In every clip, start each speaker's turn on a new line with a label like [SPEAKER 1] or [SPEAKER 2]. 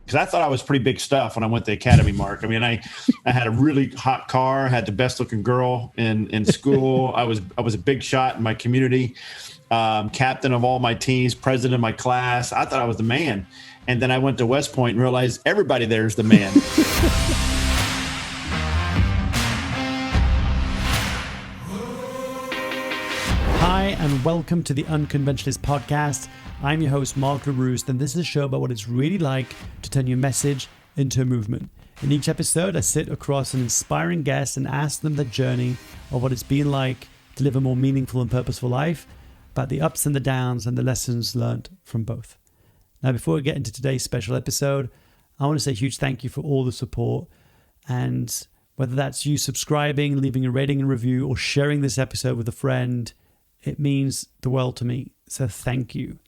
[SPEAKER 1] because I thought I was pretty big stuff when I went to the academy, Mark. I mean, I had a really hot car, had the best looking girl in school. I was a big shot in my community, captain of all my teams, president of my class. I thought I was the man. And then I went to West Point and realized everybody there is the man.
[SPEAKER 2] Hi, and welcome to the Unconventionalists podcast. I'm your host, Mark Leruste, and this is a show about what it's really like to turn your message into a movement. In each episode, I sit across an inspiring guest and ask them the journey of what it's been like to live a more meaningful and purposeful life, about the ups and the downs and the lessons learned from both. Now, before we get into today's special episode, I want to say a huge thank you for all the support. And whether that's you subscribing, leaving a rating and review, or sharing this episode with a friend, it means the world to me. So thank you.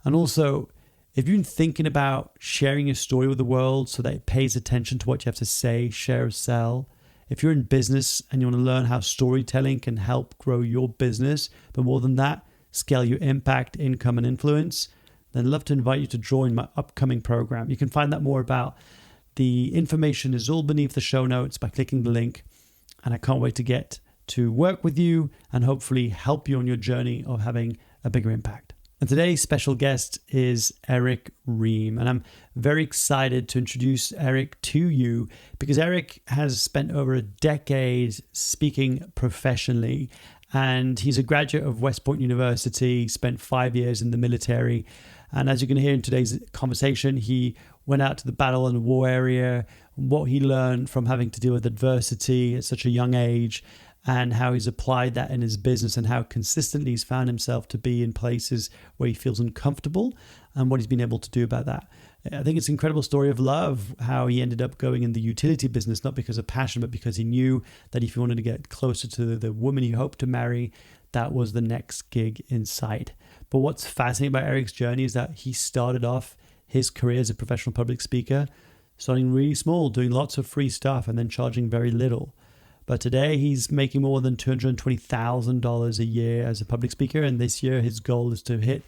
[SPEAKER 2] And also, if you've been thinking about sharing your story with the world so that it pays attention to what you have to say, share, or sell, if you're in business and you want to learn how storytelling can help grow your business, but more than that, scale your impact, income, and influence, then I'd love to invite you to join my upcoming program. You can find out more about the information is all beneath the show notes by clicking the link. And I can't wait to get to work with you and hopefully help you on your journey of having a bigger impact. And today's special guest is Erick Rheam. And I'm very excited to introduce Erick to you because Erick has spent over a decade speaking professionally. And he's a graduate of West Point University, spent 5 years in the military. And as you can hear in today's conversation, he went out to the battle and war area, what he learned from having to deal with adversity at such a young age, and how he's applied that in his business and how consistently he's found himself to be in places where he feels uncomfortable and what he's been able to do about that. I think it's an incredible story of love, how he ended up going in the utility business, not because of passion, but because he knew that if he wanted to get closer to the woman he hoped to marry, that was the next gig in sight. But what's fascinating about Erick's journey is that he started off his career as a professional public speaker, starting really small, doing lots of free stuff and then charging very little. But today he's making more than $220,000 a year as a public speaker. And this year his goal is to hit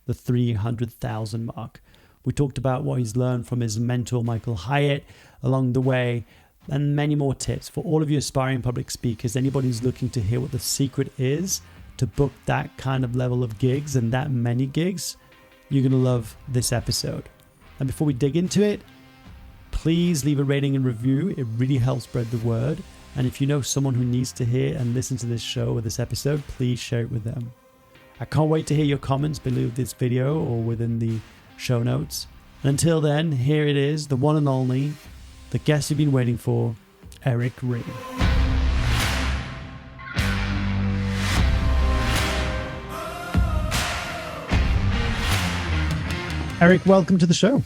[SPEAKER 2] the 300,000 mark. We talked about what he's learned from his mentor, Michael Hyatt, along the way, and many more tips for all of you aspiring public speakers. Anybody who's looking to hear what the secret is to book that kind of level of gigs and that many gigs, you're going to love this episode. And before we dig into it, please leave a rating and review. It really helps spread the word. And if you know someone who needs to hear and listen to this show or this episode, please share it with them. I can't wait to hear your comments below this video or within the show notes. And until then, here it is, the one and only, the guest you've been waiting for, Erick Rheam. Erick, welcome to the show.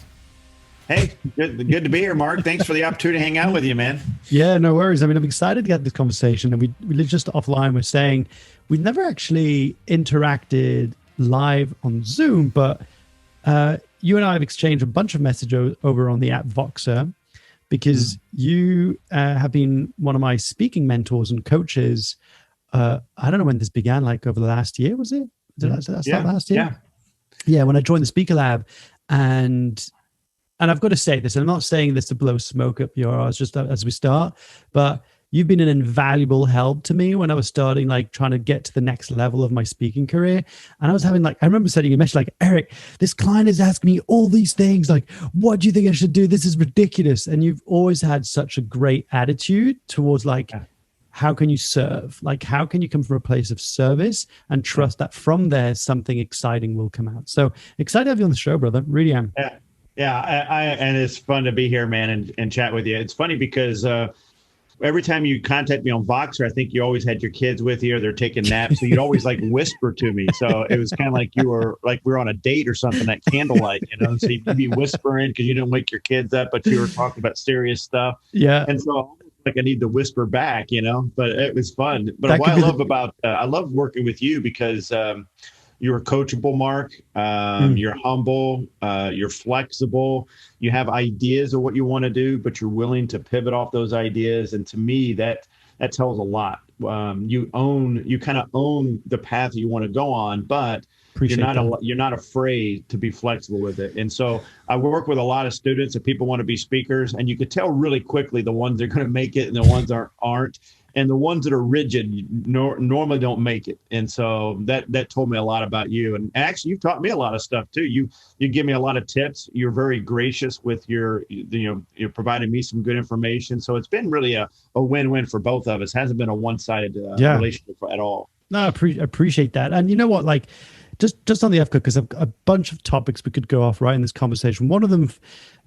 [SPEAKER 1] Hey, good to be here, Mark. Thanks for the opportunity to hang out with you, man.
[SPEAKER 2] Yeah, no worries. I mean, I'm excited to get this conversation. And we just offline were saying we've never actually interacted live on Zoom, but you and I have exchanged a bunch of messages over on the app Voxer because you have been one of my speaking mentors and coaches. I don't know when this began, like over the last year, was it? Did I start last year? Yeah, when I joined the Speaker Lab. And I've got to say this, and I'm not saying this to blow smoke up your arse just as we start, but you've been an invaluable help to me when I was starting, like trying to get to the next level of my speaking career. And I was having I remember sending you a message like, Erick, this client is asking me all these things. Like, what do you think I should do? This is ridiculous. And you've always had such a great attitude towards how can you serve? Like, how can you come from a place of service and trust that from there, something exciting will come out? So excited to have you on the show, brother. Really am.
[SPEAKER 1] Yeah, and it's fun to be here, man, and chat with you. It's funny because every time you contact me on Voxer, I think you always had your kids with you or they're taking naps. So you'd always whisper to me. So it was kind of like you were we were on a date or something at candlelight, So you'd be whispering because you didn't wake your kids up, but you were talking about serious stuff. Yeah. And so I need to whisper back, but it was fun. But what I love working with you because you're coachable, Mark. You're humble. You're flexible. You have ideas of what you want to do, but you're willing to pivot off those ideas. And to me, that tells a lot. You kind of own the path you want to go on, but
[SPEAKER 2] Appreciate that.
[SPEAKER 1] You're not afraid to be flexible with it. And so I work with a lot of students and people want to be speakers, and you could tell really quickly the ones that are going to make it and the ones that aren't. And the ones that are rigid normally don't make it. And so that told me a lot about you. And actually, you've taught me a lot of stuff too. You give me a lot of tips. You're very gracious with you're providing me some good information. So it's been really a win-win for both of us. Hasn't been a one-sided relationship at all.
[SPEAKER 2] No, I appreciate that. And you know what, like, just on the FCO, because I've a bunch of topics we could go off right in this conversation. One of them,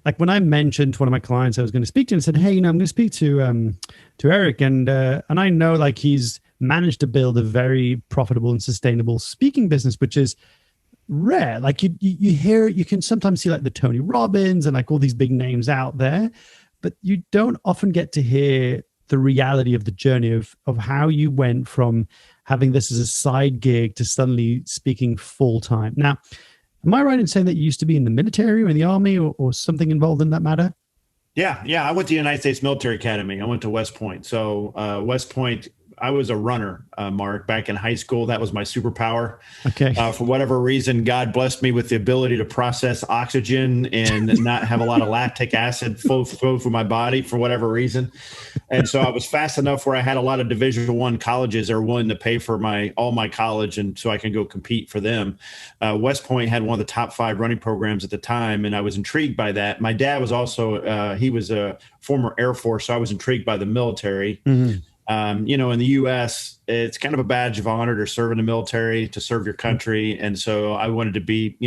[SPEAKER 2] like when I mentioned to one of my clients I was going to speak to, and said, "Hey, I'm going to speak to Erick, and I know like he's managed to build a very profitable and sustainable speaking business, which is rare. Like you can sometimes see like the Tony Robbins and like all these big names out there, but you don't often get to hear the reality of the journey of how you went from having this as a side gig to suddenly speaking full time. Now, am I right in saying that you used to be in the military or in the army or something involved in that matter?
[SPEAKER 1] Yeah. I went to the United States Military Academy. I went to West Point. So West Point, I was a runner, Mark, back in high school. That was my superpower.
[SPEAKER 2] Okay.
[SPEAKER 1] For whatever reason, God blessed me with the ability to process oxygen and not have a lot of lactic acid flow through my body for whatever reason. And so I was fast enough where I had a lot of Division I colleges that were willing to pay for all my college, and so I can go compete for them. West Point had one of the top 5 running programs at the time, and I was intrigued by that. My dad was also he was a former Air Force, so I was intrigued by the military.
[SPEAKER 2] Mm-hmm.
[SPEAKER 1] In the U.S., it's kind of a badge of honor to serve in the military, to serve your country. And so I wanted to be,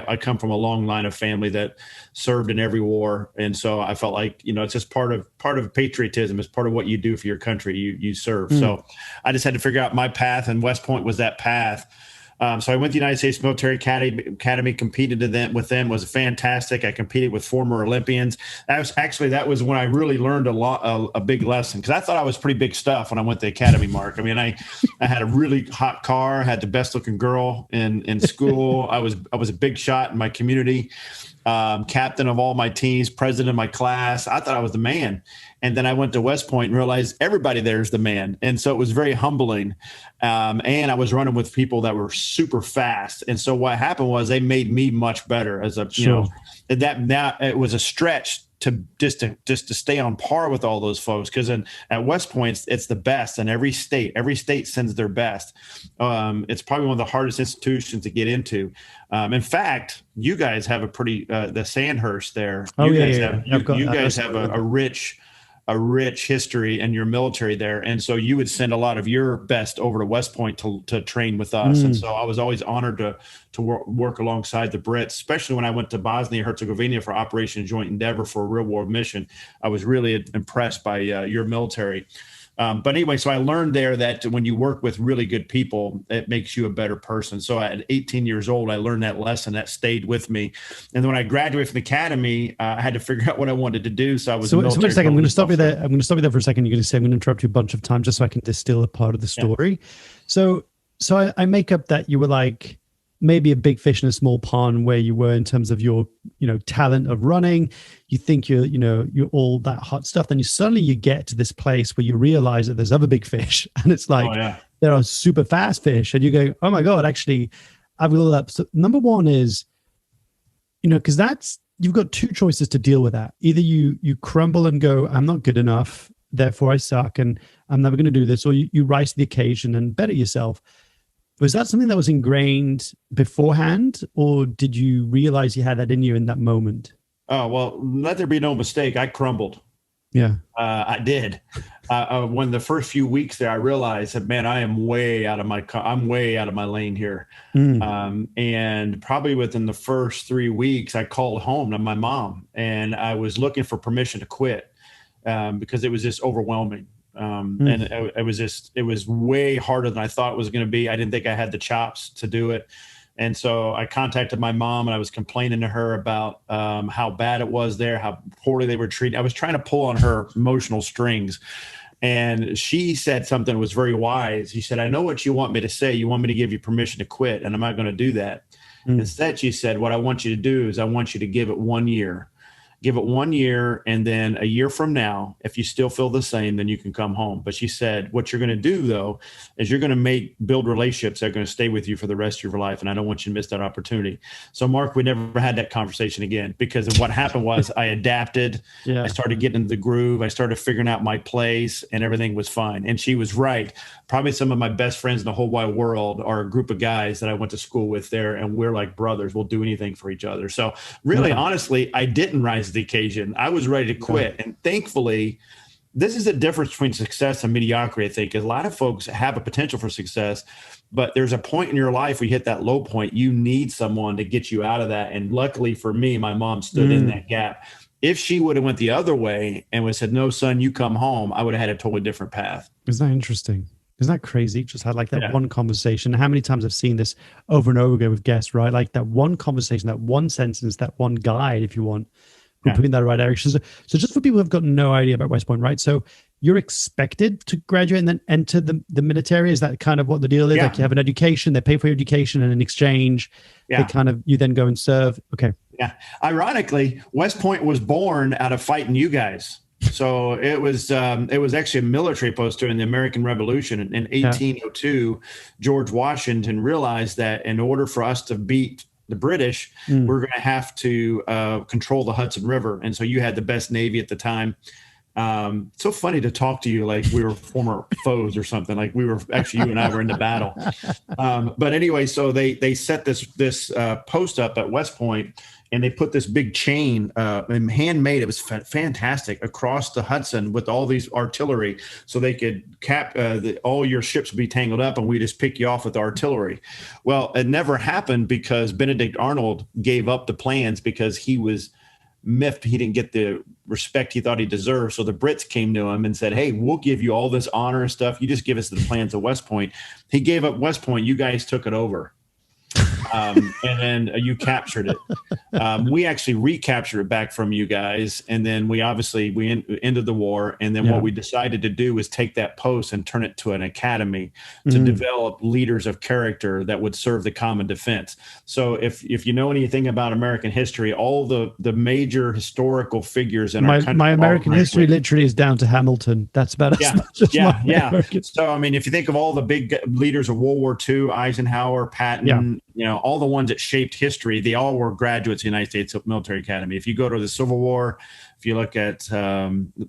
[SPEAKER 1] I come from a long line of family that served in every war. And so I felt like, it's just part of patriotism. It's part of what you do for your country. You serve. So I just had to figure out my path, and West Point was that path. So I went to the United States Military Academy, competed with them, was fantastic. I competed with former Olympians. That was when I really learned a big lesson, because I thought I was pretty big stuff when I went to the academy, Mark. I mean, I had a really hot car, had the best looking girl in school. I was a big shot in my community, captain of all my teams, president of my class. I thought I was the man. And then I went to West Point and realized everybody there is the man. And so it was very humbling. And I was running with people that were super fast. And so what happened was they made me much better as a, that it was a stretch to stay on par with all those folks. Because at West Point, it's the best in every state. Every state sends their best. It's probably one of the hardest institutions to get into. In fact, you guys have a pretty the Sandhurst there. You guys have a rich history in your military there. And so you would send a lot of your best over to West Point to train with us. And so I was always honored to work alongside the Brits, especially when I went to Bosnia Herzegovina for Operation Joint Endeavor for a real world mission. I was really impressed by your military. But anyway, so I learned there that when you work with really good people, it makes you a better person. So at 18 years old, I learned that lesson that stayed with me. And then when I graduated from the academy, I had to figure out what I wanted to do. So I was. So wait a second.
[SPEAKER 2] I'm going to stop you there. I'm going to stop you there for a second. You're going to say I'm going to interrupt you a bunch of times just so I can distill a part of the story. Yeah. So I make up that you were like maybe a big fish in a small pond where you were in terms of your, talent of running. You think you're all that hot stuff. Then you get to this place where you realize that there's other big fish, and it's like, there are super fast fish, and you go, oh my God, actually I've got that. So number one is, because you've got 2 choices to deal with that. Either you crumble and go, I'm not good enough, therefore I suck, and I'm never going to do this. Or you rise to the occasion and better yourself. Was that something that was ingrained beforehand, or did you realize you had that in you in that moment?
[SPEAKER 1] Oh, well, let there be no mistake. I crumbled.
[SPEAKER 2] Yeah,
[SPEAKER 1] I did. When the first few weeks there, I realized that, man, I'm way out of my lane here. And probably within the first 3 weeks, I called home to my mom, and I was looking for permission to quit because it was just overwhelming. And it was way harder than I thought it was going to be. I didn't think I had the chops to do it. And so I contacted my mom, and I was complaining to her about how bad it was there, how poorly they were treated. I was trying to pull on her emotional strings. And she said something that was very wise. She said, I know what you want me to say. You want me to give you permission to quit, and I'm not going to do that. Instead, she said, what I want you to do is I want you to give it 1 year. give it 1 year, and then a year from now, if you still feel the same, then you can come home. But she said, what you're going to do though, is you're going to build relationships that are going to stay with you for the rest of your life. And I don't want you to miss that opportunity. So Mark, we never had that conversation again, because of what happened was I adapted. I started getting into the groove. I started figuring out my place, and everything was fine. And she was right. Probably some of my best friends in the whole wide world are a group of guys that I went to school with there, and we're like brothers. We'll do anything for each other. So really, honestly, I didn't rise to the occasion. I was ready to quit. And thankfully, this is the difference between success and mediocrity, I think. A lot of folks have a potential for success, but there's a point in your life where you hit that low point. You need someone to get you out of that. And luckily for me, my mom stood in that gap. If she would have went the other way and would have said, no, son, you come home, I would have had a totally different path.
[SPEAKER 2] Isn't that interesting? Isn't that crazy? Just had like that one conversation. How many times I've seen this over and over again with guests, right? Like that one conversation, that one sentence, that one guide, if you want, who put in that right direction. So just for people who have got no idea about West Point, right? So you're expected to graduate and then enter the military. Is that kind of what the deal is? Like you have an education, they pay for your education, and in exchange, they you then go and serve. Okay. Yeah.
[SPEAKER 1] Ironically, West Point was born out of fighting you guys. So it was actually a military post during the American Revolution. In 1802, George Washington realized that in order for us to beat the British, we're going to have to control the Hudson River. And so you had the best Navy at the time. It's so funny to talk to you like we were former foes or something. Like we were actually, you and I were in the battle. But anyway, so they set this post up at West Point, and they put this big chain, handmade. It was fantastic, across the Hudson with all these artillery, so they could all your ships would be tangled up, and we just pick you off with artillery. Well, it never happened because Benedict Arnold gave up the plans because he was miffed. He didn't get the respect he thought he deserved. So the Brits came to him and said, hey, we'll give you all this honor and stuff. You just give us the plans of West Point. He gave up West Point. You guys took it over. And then you captured it. We actually recaptured it back from you guys. And then we ended the war. And then what we decided to do was take that post and turn it to an academy to develop leaders of character that would serve the common defense. So if you know anything about American history, all the major historical figures in our country.
[SPEAKER 2] My American history literally is down to Hamilton. That's about as much as my American.
[SPEAKER 1] So, I mean, if you think of all the big leaders of World War II, Eisenhower, Patton, all the ones that shaped history, they all were graduates of the United States Military Academy. If you go to the Civil War, if you look at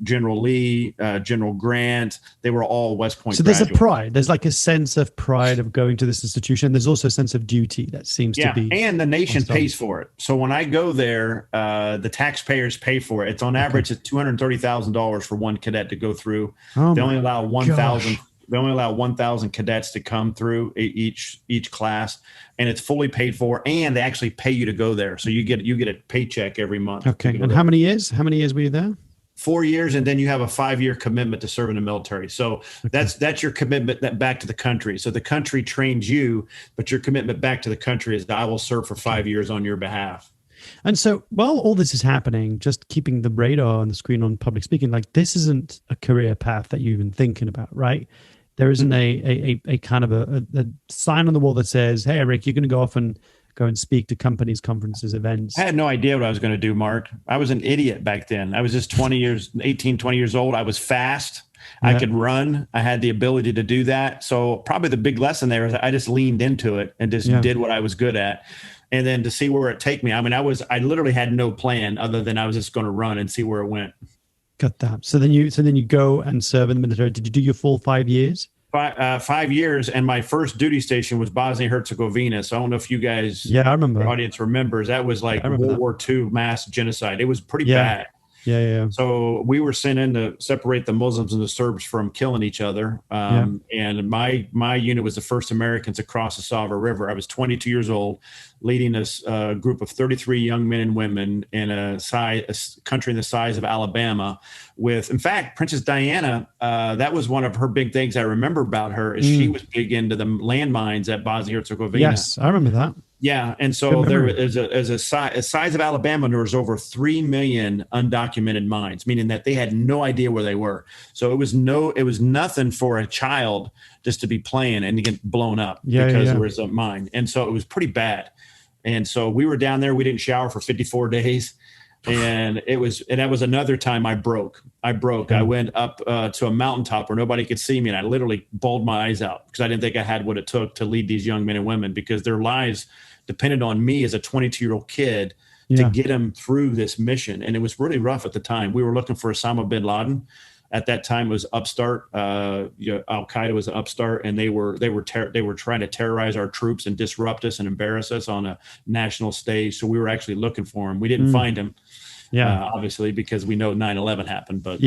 [SPEAKER 1] General Lee, General Grant, they were all West Point graduates.
[SPEAKER 2] So there's a pride. There's like a sense of pride of going to this institution. There's also a sense of duty that seems to be.
[SPEAKER 1] And the nation pays for it. So when I go there, the taxpayers pay for it. It's on average, it's $230,000 for one cadet to go through. They only allow 1,000. They only allow 1,000 cadets to come through each class, and it's fully paid for. And they actually pay you to go there, so you get a paycheck every month.
[SPEAKER 2] Okay. And how many years? How many years were you there?
[SPEAKER 1] 4 years, and then you have a 5-year commitment to serve in the military. So that's your commitment back to the country. So the country trains you, but your commitment back to the country is that I will serve for 5 years on your behalf.
[SPEAKER 2] And so while all this is happening, just keeping the radar on the screen on public speaking, like this isn't a career path that you've been thinking about, right? There isn't a kind of a sign on the wall that says, hey, Erick, you're going to go off and go and speak to companies, conferences, events.
[SPEAKER 1] I had no idea what I was going to do, Mark. I was an idiot back then. I was just 20 years old. I was fast. I could run. I had the ability to do that. So probably the big lesson there is I just leaned into it and just did what I was good at. And then to see where it take me. I mean, I literally had no plan other than I was just going to run and see where it went.
[SPEAKER 2] Got that. So then you go and serve in the military. Did you do your full 5 years?
[SPEAKER 1] 5 years, and my first duty station was Bosnia-Herzegovina. So I don't know if you guys,
[SPEAKER 2] I remember.
[SPEAKER 1] Your audience remembers. That was like World War II mass genocide. It was pretty bad.
[SPEAKER 2] Yeah.
[SPEAKER 1] So we were sent in to separate the Muslims and the Serbs from killing each other. And my unit was the first Americans to cross the Sava River. I was 22 years old, leading a group of 33 young men and women in a country the size of Alabama. In fact, Princess Diana, that was one of her big things I remember about her, is she was big into the landmines at Bosnia-Herzegovina.
[SPEAKER 2] Yes, I remember that.
[SPEAKER 1] Yeah, and so there is a size of Alabama. There was over 3 million undocumented mines, meaning that they had no idea where they were. So it was nothing for a child just to be playing and to get blown up because there was a mine, and so it was pretty bad. And so we were down there. We didn't shower for 54 days. And that was another time I broke. I went up to a mountaintop where nobody could see me. And I literally bawled my eyes out because I didn't think I had what it took to lead these young men and women, because their lives depended on me as a 22-year-old kid to get them through this mission. And it was really rough at the time. We were looking for Osama bin Laden. At that time, it was upstart. Al Qaeda was an upstart, and they were trying to terrorize our troops and disrupt us and embarrass us on a national stage. So we were actually looking for him. We didn't find him, obviously, because we know 9/11 happened. But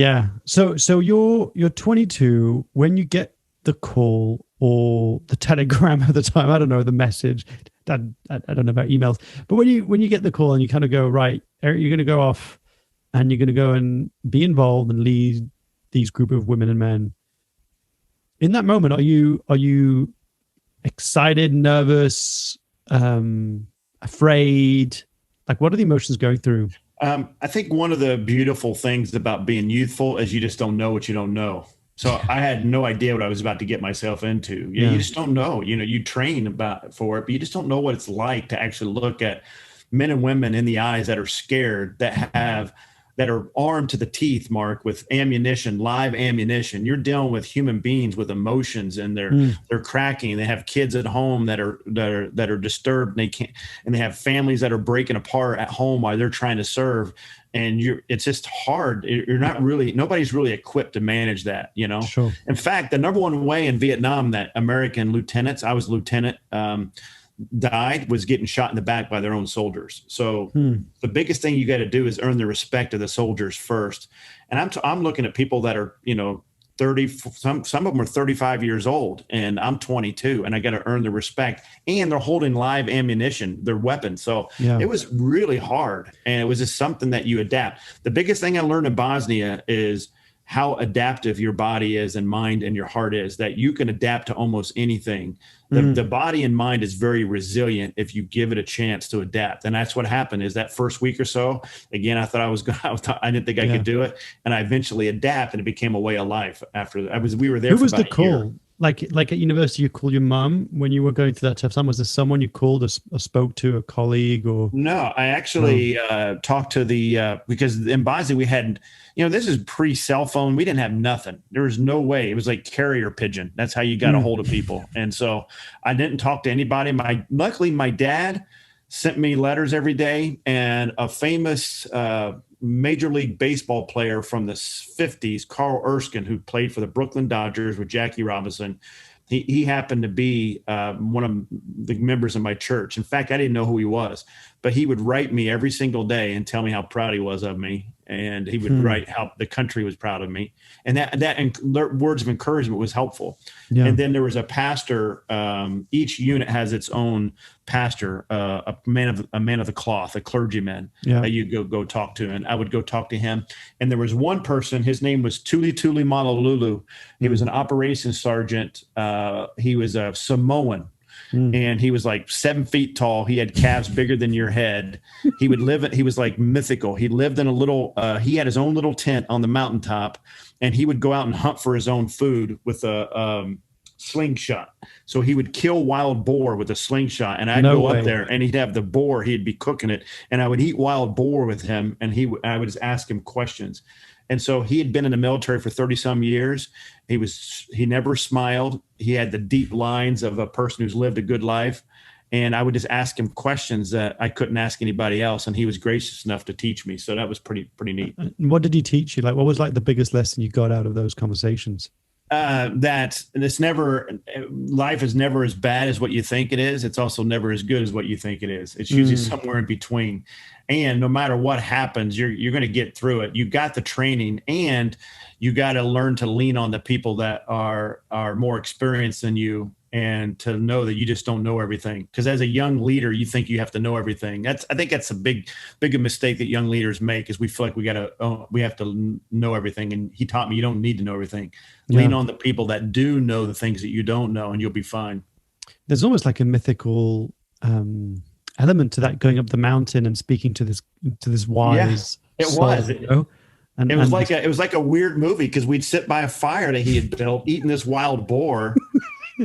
[SPEAKER 2] so you're 22 when you get the call or the telegram at the time. I don't know, the message. I don't know about emails, but when you get the call and you kind of go, right, Eric, you're going to go off and you're going to go and be involved and lead these group of women and men. In that moment, are you excited, nervous, afraid? Like, what are the emotions going through?
[SPEAKER 1] I think one of the beautiful things about being youthful is you just don't know what you don't know. So I had no idea what I was about to get myself into. You just don't know. You train for it, but you just don't know what it's like to actually look at men and women in the eyes that are scared, that are armed to the teeth, Mark, with ammunition, live ammunition. You're dealing with human beings with emotions, and they're cracking. They have kids at home that are disturbed, and they have families that are breaking apart at home while they're trying to serve. And it's just hard. Nobody's really equipped to manage that,
[SPEAKER 2] Sure.
[SPEAKER 1] In fact, the number one way in Vietnam that American lieutenants, I was a lieutenant, died was getting shot in the back by their own soldiers. So the biggest thing you got to do is earn the respect of the soldiers first. And I'm looking at people that are, 30, some of them are 35 years old, and I'm 22, and I got to earn the respect, and they're holding live ammunition, their weapons. So it was really hard. And it was just something that you adapt. The biggest thing I learned in Bosnia is how adaptive your body is and mind and your heart is, that you can adapt to almost anything. The body and mind is very resilient if you give it a chance to adapt. And that's what happened is that first week or so, again, I thought I didn't think I could do it. And I eventually adapt, and it became a way of life after we were there.
[SPEAKER 2] Who
[SPEAKER 1] for
[SPEAKER 2] was
[SPEAKER 1] about
[SPEAKER 2] the call?
[SPEAKER 1] Year.
[SPEAKER 2] Like at university, you called your mom when you were going through that tough time? Was there someone you called or spoke to, a colleague or?
[SPEAKER 1] No, I actually talked to because in Bosnia we had, this is pre-cell phone. We didn't have nothing. There was no way. It was like carrier pigeon. That's how you got a hold of people. And so I didn't talk to anybody. Luckily, my dad sent me letters every day, and a famous Major League Baseball player from the 50s, Carl Erskine, who played for the Brooklyn Dodgers with Jackie Robinson. He happened to be one of the members of my church. In fact, I didn't know who he was, but he would write me every single day and tell me how proud he was of me. And he would write how the country was proud of me. And that words of encouragement was helpful. Yeah. And then there was a pastor. Each unit has its own pastor, a man of the cloth, a clergyman that you go talk to. And I would go talk to him. And there was one person, his name was Tuli Malolulu. He was an operations sergeant. He was a Samoan. And he was like 7 feet tall. He had calves bigger than your head. He was like mythical. He lived in he had his own little tent on the mountaintop, and he would go out and hunt for his own food with a slingshot. So he would kill wild boar with a slingshot, and I'd go up there, and he'd have the boar. He'd be cooking it, and I would eat wild boar with him, and I would just ask him questions. And so he had been in the military for 30 some years. He never smiled. He had the deep lines of a person who's lived a good life. And I would just ask him questions that I couldn't ask anybody else. And he was gracious enough to teach me. So that was pretty neat.
[SPEAKER 2] And what did he teach you? Like, what was like the biggest lesson you got out of those conversations?
[SPEAKER 1] That life is never as bad as what you think it is. It's also never as good as what you think it is. It's usually somewhere in between. And no matter what happens, you're going to get through it. You got the training, and you got to learn to lean on the people that are more experienced than you, and to know that you just don't know everything. Because as a young leader, you think you have to know everything. I think that's a big mistake that young leaders make, is we feel like we have to know everything. And he taught me you don't need to know everything. Lean on the people that do know the things that you don't know, and you'll be fine.
[SPEAKER 2] There's almost like a mythical element to that, going up the mountain and speaking to this wise.
[SPEAKER 1] Yeah, it was. And it was like a weird movie, because we'd sit by a fire that he had built, eating this wild boar.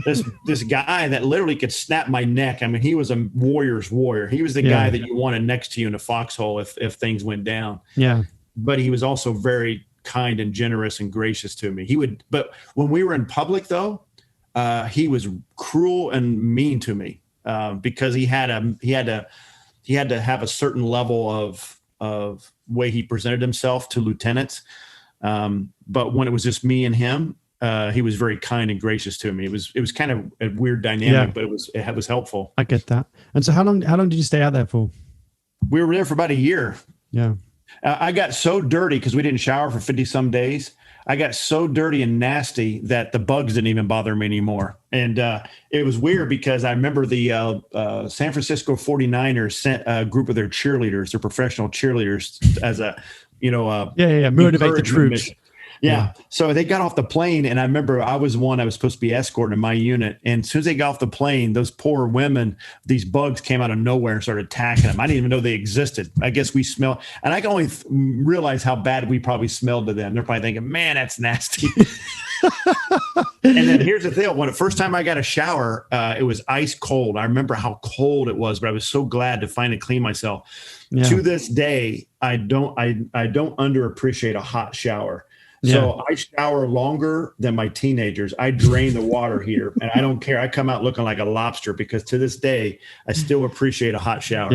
[SPEAKER 1] this guy that literally could snap my neck. I mean, he was a warrior's warrior. He was the guy that you wanted next to you in a foxhole if things went down.
[SPEAKER 2] Yeah.
[SPEAKER 1] But he was also very kind and generous and gracious to me. But when we were in public though, he was cruel and mean to me because he had to have a certain level of way he presented himself to lieutenants. But when it was just me and him, he was very kind and gracious to me. It was kind of a weird dynamic, but it was helpful.
[SPEAKER 2] I get that. And so how long did you stay out there for?
[SPEAKER 1] We were there for about a year.
[SPEAKER 2] Yeah.
[SPEAKER 1] I got so dirty because we didn't shower for 50 some days. I got so dirty and nasty that the bugs didn't even bother me anymore. And it was weird because I remember the San Francisco 49ers sent a group of their cheerleaders, their professional cheerleaders, as a,
[SPEAKER 2] motivate the troops.
[SPEAKER 1] Mission. Yeah. So they got off the plane, and I remember I was supposed to be escorting in my unit. And as soon as they got off the plane, those poor women, these bugs came out of nowhere and started attacking them. I didn't even know they existed. I guess we smell, and I can only realize how bad we probably smelled to them. They're probably thinking, man, that's nasty. And then here's the thing. When the first time I got a shower, it was ice cold. I remember how cold it was, but I was so glad to finally clean myself. Yeah. To this day, I don't underappreciate a hot shower. So I shower longer than my teenagers. I drain the water here, and I don't care. I come out looking like a lobster because to this day, I still appreciate a hot shower.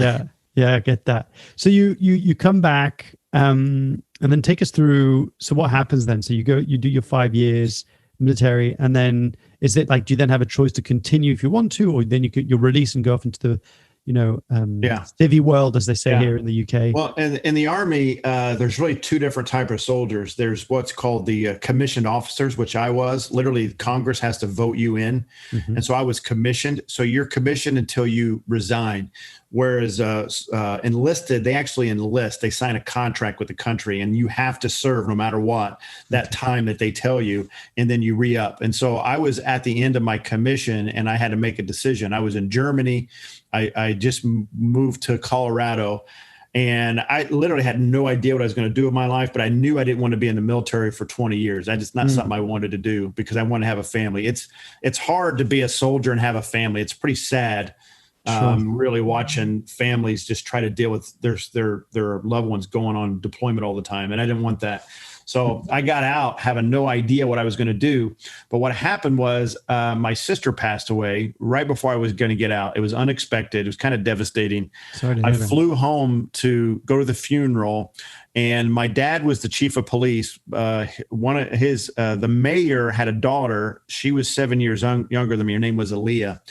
[SPEAKER 2] Yeah, I get that. So you come back, and then take us through. So what happens then? So you do your 5 years military, and then is it like, do you then have a choice to continue if you want to, or then you're released and go off into the civvy world, as they say here in the UK?
[SPEAKER 1] Well, in the Army, there's really two different types of soldiers. There's what's called the commissioned officers, which I was. Literally, Congress has to vote you in. Mm-hmm. And so I was commissioned. So you're commissioned until you resign. Whereas enlisted, they actually enlist. They sign a contract with the country, and you have to serve no matter what that time that they tell you, and then you re-up. And so I was at the end of my commission, and I had to make a decision. I was in Germany. I just moved to Colorado, and I literally had no idea what I was going to do with my life, but I knew I didn't want to be in the military for 20 years. That's just not something I wanted to do because I want to have a family. It's hard to be a soldier and have a family. It's pretty sad. Really watching families just try to deal with their loved ones going on deployment all the time. And I didn't want that. So I got out having no idea what I was going to do. But what happened was my sister passed away right before I was going to get out. It was unexpected. It was kind of devastating. I flew home to go to the funeral, and my dad was the chief of police. The mayor had a daughter. She was 7 years younger than me. Her name was Aaliyah.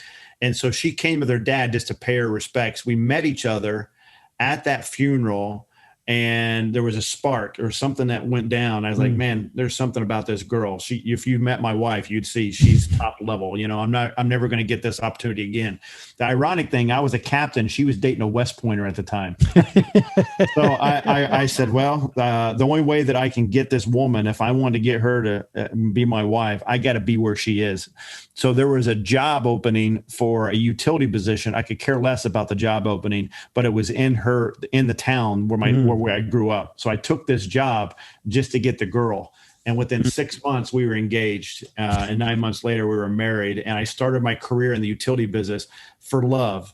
[SPEAKER 1] And so she came with her dad just to pay her respects. We met each other at that funeral, and there was a spark or something that went down. I was like, man, there's something about this girl. If you met my wife, you'd see she's top level. I'm never going to get this opportunity again. The ironic thing, I was a captain. She was dating a West Pointer at the time. So I said, well, the only way that I can get this woman, if I want to get her to be my wife, I got to be where she is. So there was a job opening for a utility position. I could care less about the job opening, but it was in the town where I grew up. So I took this job just to get the girl. And within 6 months, we were engaged. And 9 months later, we were married. And I started my career in the utility business for love.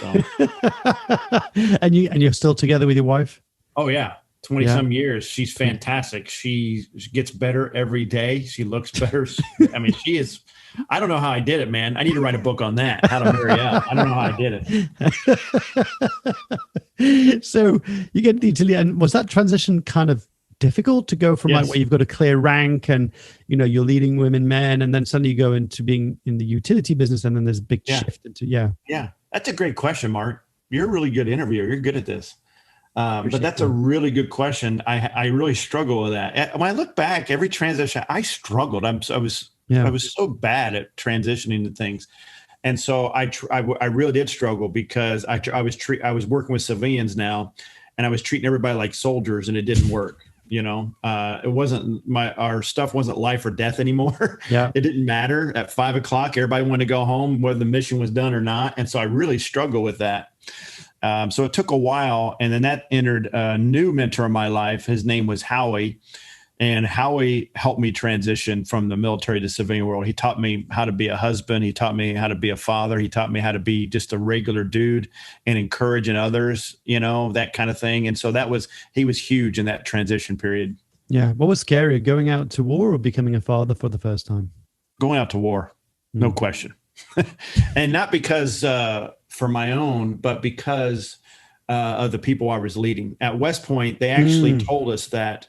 [SPEAKER 1] So.
[SPEAKER 2] And you're still together with your wife?
[SPEAKER 1] Oh, yeah. 20 some years. She's fantastic. She gets better every day. She looks better. I mean, she is. I don't know how I did it, man. I need to write a book on that. How to marry out. I don't know how I did
[SPEAKER 2] it. So you get the utility, and was that transition kind of difficult to go from like where you've got a clear rank and you're leading women, men, and then suddenly you go into being in the utility business, and then there's a big shift into Yeah,
[SPEAKER 1] that's a great question, Mark. You're a really good interviewer. You're good at this. But that's a really good question. I really struggle with that. When I look back, every transition, I struggled. I was so bad at transitioning to things. And so I really did struggle because I was working with civilians now, and I was treating everybody like soldiers, and it didn't work. It wasn't our stuff wasn't life or death anymore. It didn't matter. At 5 o'clock, everybody wanted to go home, whether the mission was done or not. And so I really struggled with that. So it took a while, and then that entered a new mentor in my life. His name was Howie, and Howie helped me transition from the military to civilian world. He taught me how to be a husband. He taught me how to be a father. He taught me how to be just a regular dude and encouraging others, that kind of thing. And so he was huge in that transition period.
[SPEAKER 2] Yeah. What was scarier, going out to war or becoming a father for the first time?
[SPEAKER 1] Going out to war, no question. And not because for my own, but because of the people I was leading. At West Point, they actually told us that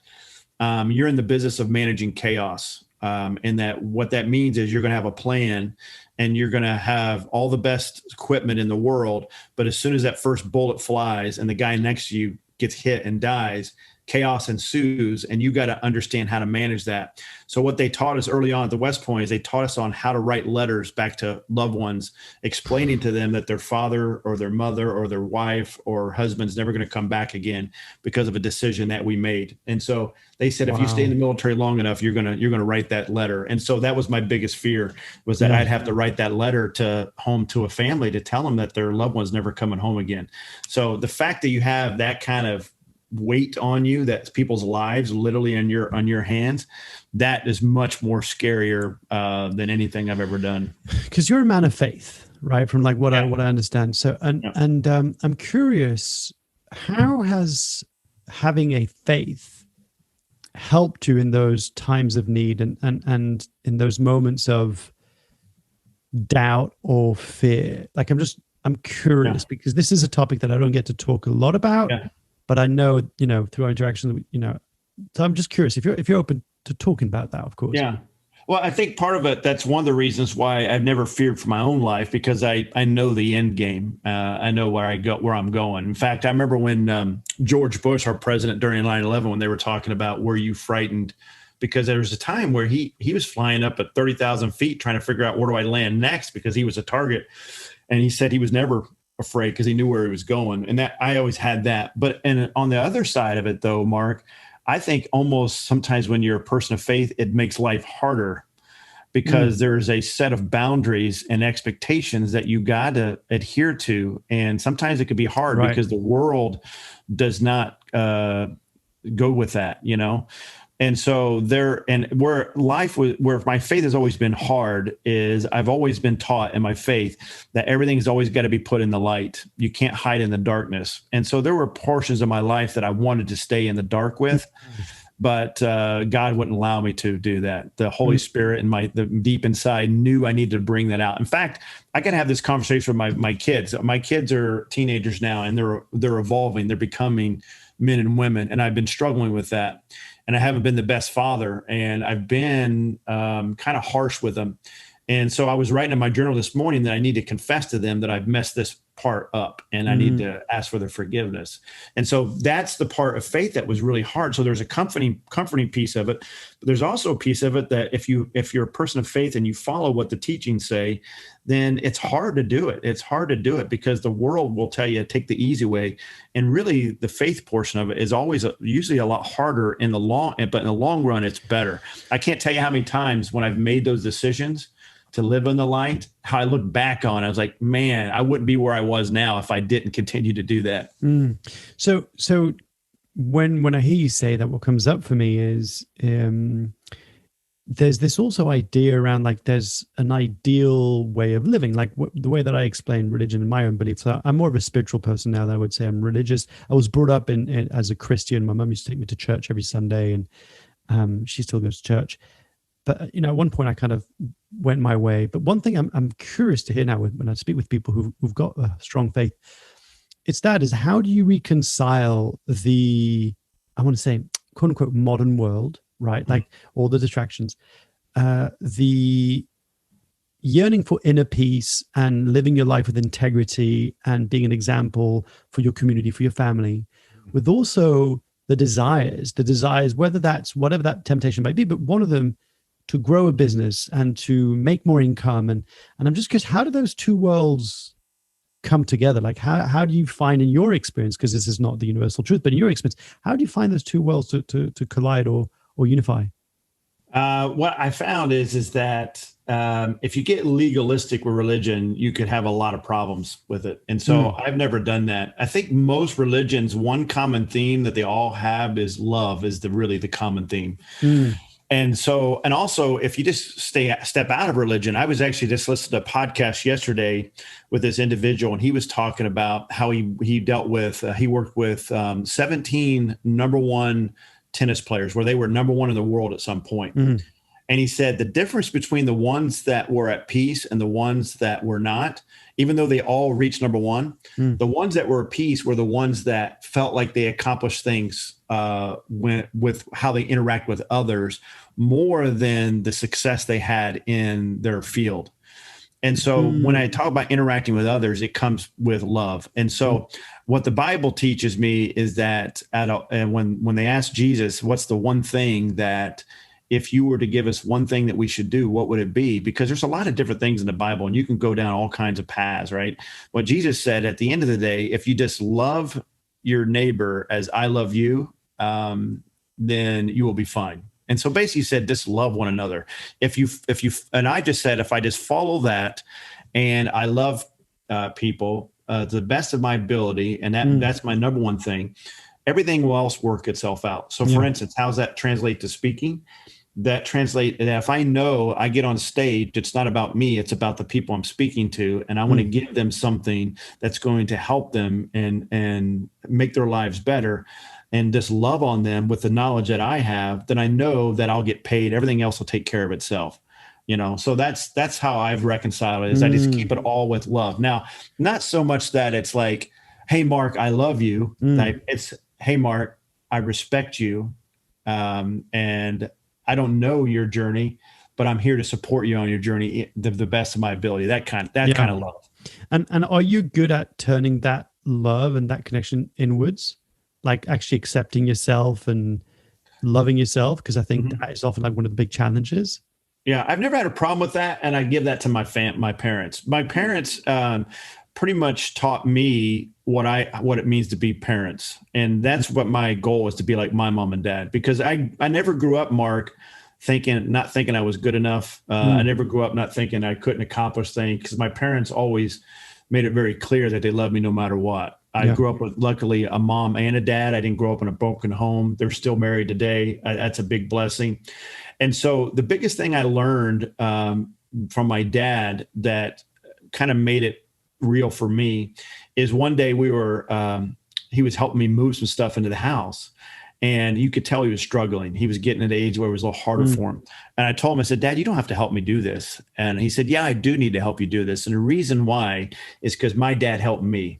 [SPEAKER 1] you're in the business of managing chaos. And that what that means is you're going to have a plan and you're going to have all the best equipment in the world. But as soon as that first bullet flies and the guy next to you gets hit and dies, chaos ensues, and you got to understand how to manage that. So what they taught us early on at the West Point is they taught us on how to write letters back to loved ones, explaining to them that their father or their mother or their wife or husband's never going to come back again because of a decision that we made. And so they said, if you stay in the military long enough, you're going to write that letter. And so that was my biggest fear, was that I'd have to write that letter to a family to tell them that their loved one's never coming home again. So the fact that you have that kind of weight on you, that's people's lives literally on your hands, that is much more scarier than anything I've ever done.
[SPEAKER 2] Because you're a man of faith, right? From like what I understand. So and I'm curious, how has having a faith helped you in those times of need and in those moments of doubt or fear? Like I'm curious because this is a topic that I don't get to talk a lot about. Yeah. But I know, through our interaction, so I'm just curious if you're open to talking about that, of course.
[SPEAKER 1] Yeah. Well, I think part of it, that's one of the reasons why I've never feared for my own life, because I know the end game. I know where I'm going. In fact, I remember when George Bush, our president, during 9/11, when they were talking about, were you frightened? Because there was a time where he was flying up at 30,000 feet trying to figure out, where do I land next? Because he was a target. And he said he was never afraid because he knew where he was going. And that I always had that. But and on the other side of it, though, Mark, I think almost sometimes when you're a person of faith, it makes life harder because there's a set of boundaries and expectations that you got to adhere to. And sometimes it could be hard because the world does not go with that, And so where my faith has always been hard is I've always been taught in my faith that everything's always got to be put in the light. You can't hide in the darkness. And so there were portions of my life that I wanted to stay in the dark with, but God wouldn't allow me to do that. The Holy Spirit and the deep inside knew I needed to bring that out. In fact, I can have this conversation with my kids. My kids are teenagers now, and they're evolving. They're becoming men and women, and I've been struggling with that. And I haven't been the best father, and I've been kind of harsh with them. And so I was writing in my journal this morning that I need to confess to them that I've messed this part up, and I need to ask for their forgiveness. And so that's the part of faith that was really hard. So there's a comforting piece of it, but there's also a piece of it that if you're a person of faith and you follow what the teachings say, then it's hard to do it. It's hard to do it because the world will tell you take the easy way. And really the faith portion of it is always usually a lot harder but in the long run, it's better. I can't tell you how many times when I've made those decisions to live in the light, how I look back on, I was like, man, I wouldn't be where I was now if I didn't continue to do that.
[SPEAKER 2] So when I hear you say that, what comes up for me is there's this also idea around like there's an ideal way of living, like the way that I explain religion in my own beliefs. So I'm more of a spiritual person now than I would say I'm religious. I was brought up in as a Christian. My mum used to take me to church every Sunday, and she still goes to church. But at one point I kind of went my way. But one thing I'm curious to hear now when I speak with people who've got a strong faith, is how do you reconcile the, I want to say, quote unquote, modern world, right? Like all the distractions, the yearning for inner peace and living your life with integrity and being an example for your community, for your family, with also the desires, whether that's whatever that temptation might be, but one of them to grow a business and to make more income. And I'm just curious, how do those two worlds come together? Like how do you find in your experience, because this is not the universal truth, but in your experience, how do you find those two worlds to collide or unify?
[SPEAKER 1] What I found is that if you get legalistic with religion, you could have a lot of problems with it. And so I've never done that. I think most religions, one common theme that they all have is love is really the common theme.
[SPEAKER 2] Mm.
[SPEAKER 1] And so, and also, if you just step out of religion, I was actually just listening to a podcast yesterday with this individual, and he was talking about how he dealt with, he worked with 17 number one tennis players where they were number one in the world at some point.
[SPEAKER 2] Mm.
[SPEAKER 1] And he said the difference between the ones that were at peace and the ones that were not, even though they all reached number one, the ones that were at peace were the ones that felt like they accomplished things with how they interact with others more than the success they had in their field. And so when I talk about interacting with others, it comes with love. And so what the Bible teaches me is that when they asked Jesus, what's the one thing that if you were to give us one thing that we should do, what would it be? Because there's a lot of different things in the Bible and you can go down all kinds of paths, right? What Jesus said at the end of the day, if you just love your neighbor as I love you, then you will be fine. And so basically he said, just love one another. And I just said, if I just follow that and I love people to the best of my ability, and that's my number one thing, everything will else work itself out. So for instance, how's that translate to speaking? That if I know I get on stage, it's not about me, it's about the people I'm speaking to. And I want to give them something that's going to help them and make their lives better and just love on them with the knowledge that I have, then I know that I'll get paid. Everything else will take care of itself. So that's how I've reconciled it is I just keep it all with love. Now, not so much that it's like, hey, Mark, I love you. It's, hey, Mark, I respect you. And I don't know your journey, but I'm here to support you on your journey the best of my ability. That kind of love.
[SPEAKER 2] And are you good at turning that love and that connection inwards? Like actually accepting yourself and loving yourself? Because I think that is often like one of the big challenges.
[SPEAKER 1] Yeah, I've never had a problem with that. And I give that to my parents. My parents pretty much taught me what it means to be parents. And that's what my goal is, to be like my mom and dad, because I never grew up, Mark, not thinking I was good enough. I never grew up not thinking I couldn't accomplish things, because my parents always made it very clear that they loved me no matter what. I grew up with, luckily, a mom and a dad. I didn't grow up in a broken home. They're still married today. That's a big blessing. And so the biggest thing I learned from my dad that kind of made it real for me is one day he was helping me move some stuff into the house. And you could tell he was struggling. He was getting at an age where it was a little harder for him. And I told him, I said, Dad, you don't have to help me do this. And he said, yeah, I do need to help you do this. And the reason why is because my dad helped me.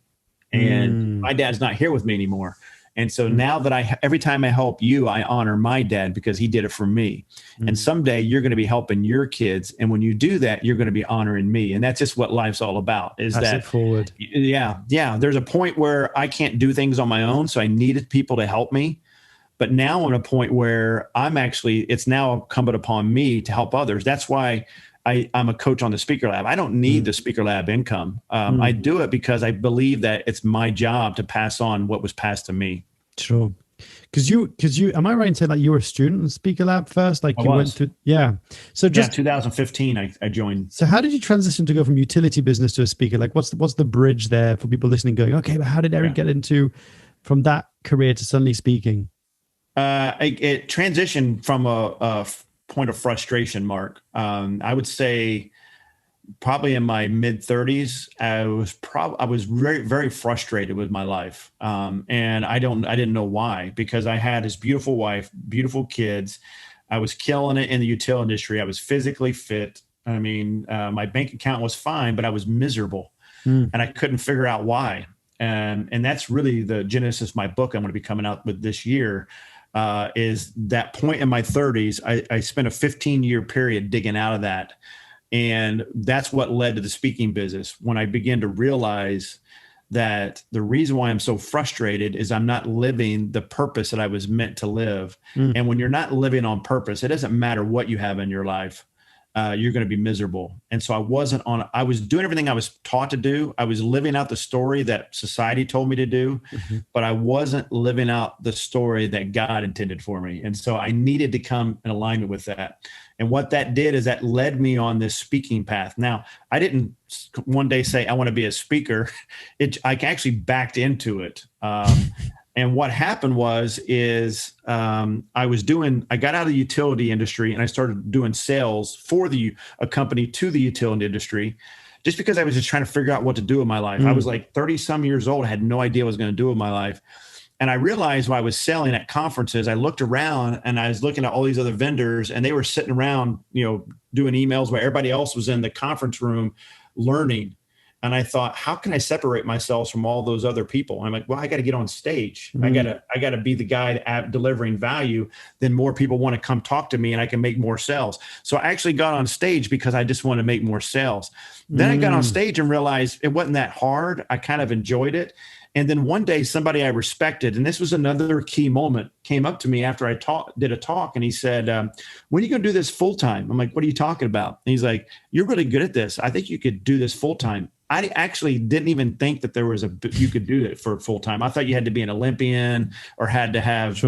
[SPEAKER 1] And my dad's not here with me anymore. And so now that every time I help you, I honor my dad because he did it for me. And someday you're going to be helping your kids. And when you do that, you're going to be honoring me. And that's just what life's all about, is
[SPEAKER 2] Pass
[SPEAKER 1] that
[SPEAKER 2] it forward.
[SPEAKER 1] Yeah. There's a point where I can't do things on my own. So I needed people to help me. But now I'm at a point where it's now incumbent upon me to help others. That's why I'm a coach on the Speaker Lab. I don't need the Speaker Lab income. I do it because I believe that it's my job to pass on what was passed to me.
[SPEAKER 2] Sure. Because you, am I right in saying that you were a student in the Speaker Lab first? Like you went through, So
[SPEAKER 1] 2015, I joined.
[SPEAKER 2] So how did you transition to go from utility business to a speaker? Like what's the bridge there for people listening going, okay, but how did Erick get from that career to suddenly speaking?
[SPEAKER 1] It transitioned from a point of frustration, Mark. I would say probably in my mid 30s, I was very, very frustrated with my life. And I didn't know why, because I had this beautiful wife, beautiful kids. I was killing it in the utility industry. I was physically fit. I mean, my bank account was fine, but I was miserable and I couldn't figure out why. And that's really the genesis of my book I'm going to be coming out with this year. Is that point in my 30s, I spent a 15-year period digging out of that. And that's what led to the speaking business, when I began to realize that the reason why I'm so frustrated is I'm not living the purpose that I was meant to live. And when you're not living on purpose, it doesn't matter what you have in your life. you're going to be miserable. And so I was doing everything I was taught to do. I was living out the story that society told me to do, but I wasn't living out the story that God intended for me. And so I needed to come in alignment with that. And what that did is that led me on this speaking path. Now, I didn't one day say, I want to be a speaker. I actually backed into it. And what happened I got out of the utility industry and I started doing sales for a company to the utility industry, just because I was just trying to figure out what to do with my life. I was like 30 some years old. I had no idea what I was going to do with my life. And I realized while I was selling at conferences, I looked around and I was looking at all these other vendors and they were sitting around, doing emails while everybody else was in the conference room learning. And I thought, how can I separate myself from all those other people? I'm like, well, I got to get on stage. I got to be the guy at delivering value. Then more people want to come talk to me and I can make more sales. So I actually got on stage because I just want to make more sales. Then I got on stage and realized it wasn't that hard. I kind of enjoyed it. And then one day somebody I respected, and this was another key moment, came up to me after I did a talk and he said, when are you going to do this full time? I'm like, what are you talking about? And he's like, you're really good at this. I think you could do this full time. I actually didn't even think that you could do it for full time. I thought you had to be an Olympian or had to have,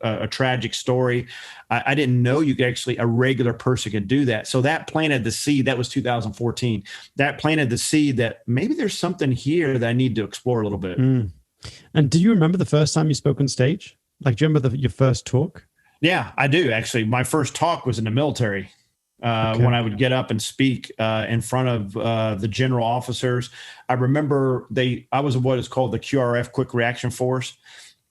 [SPEAKER 1] a tragic story. I didn't know a regular person could do that. So that planted the seed. That was 2014. That planted the seed that maybe there's something here that I need to explore a little bit.
[SPEAKER 2] And do you remember the first time you spoke on stage? Like, do you remember your first talk?
[SPEAKER 1] Yeah, I do actually. My first talk was in the military. When I would get up and speak in front of the general officers. I remember I was what is called the QRF, Quick Reaction Force.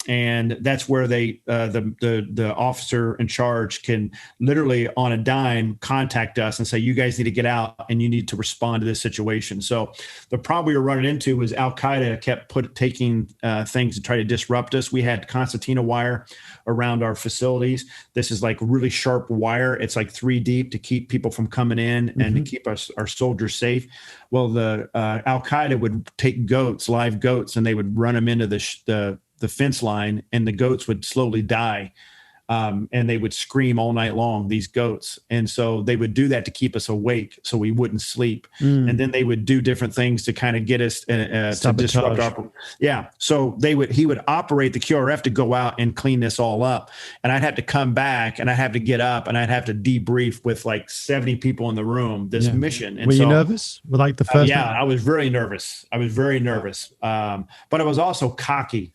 [SPEAKER 1] And that's where the officer in charge can literally on a dime contact us and say, you guys need to get out and you need to respond to this situation. So the problem we were running into was Al-Qaeda kept taking things to try to disrupt us. We had concertina wire around our facilities. This is like really sharp wire. It's like 3 deep to keep people from coming in and to keep our soldiers safe. Well, the Al-Qaeda would take live goats, and they would run them into the fence line, and the goats would slowly die. And they would scream all night long, these goats. And so they would do that to keep us awake so we wouldn't sleep. And then they would do different things to kind of get us to disrupt our. Yeah. So he would operate the QRF to go out and clean this all up. And I'd have to come back and I'd have to get up and I'd have to debrief with like 70 people in the room, this mission. And
[SPEAKER 2] were you nervous? Like the first
[SPEAKER 1] time? I was very nervous. But I was also cocky.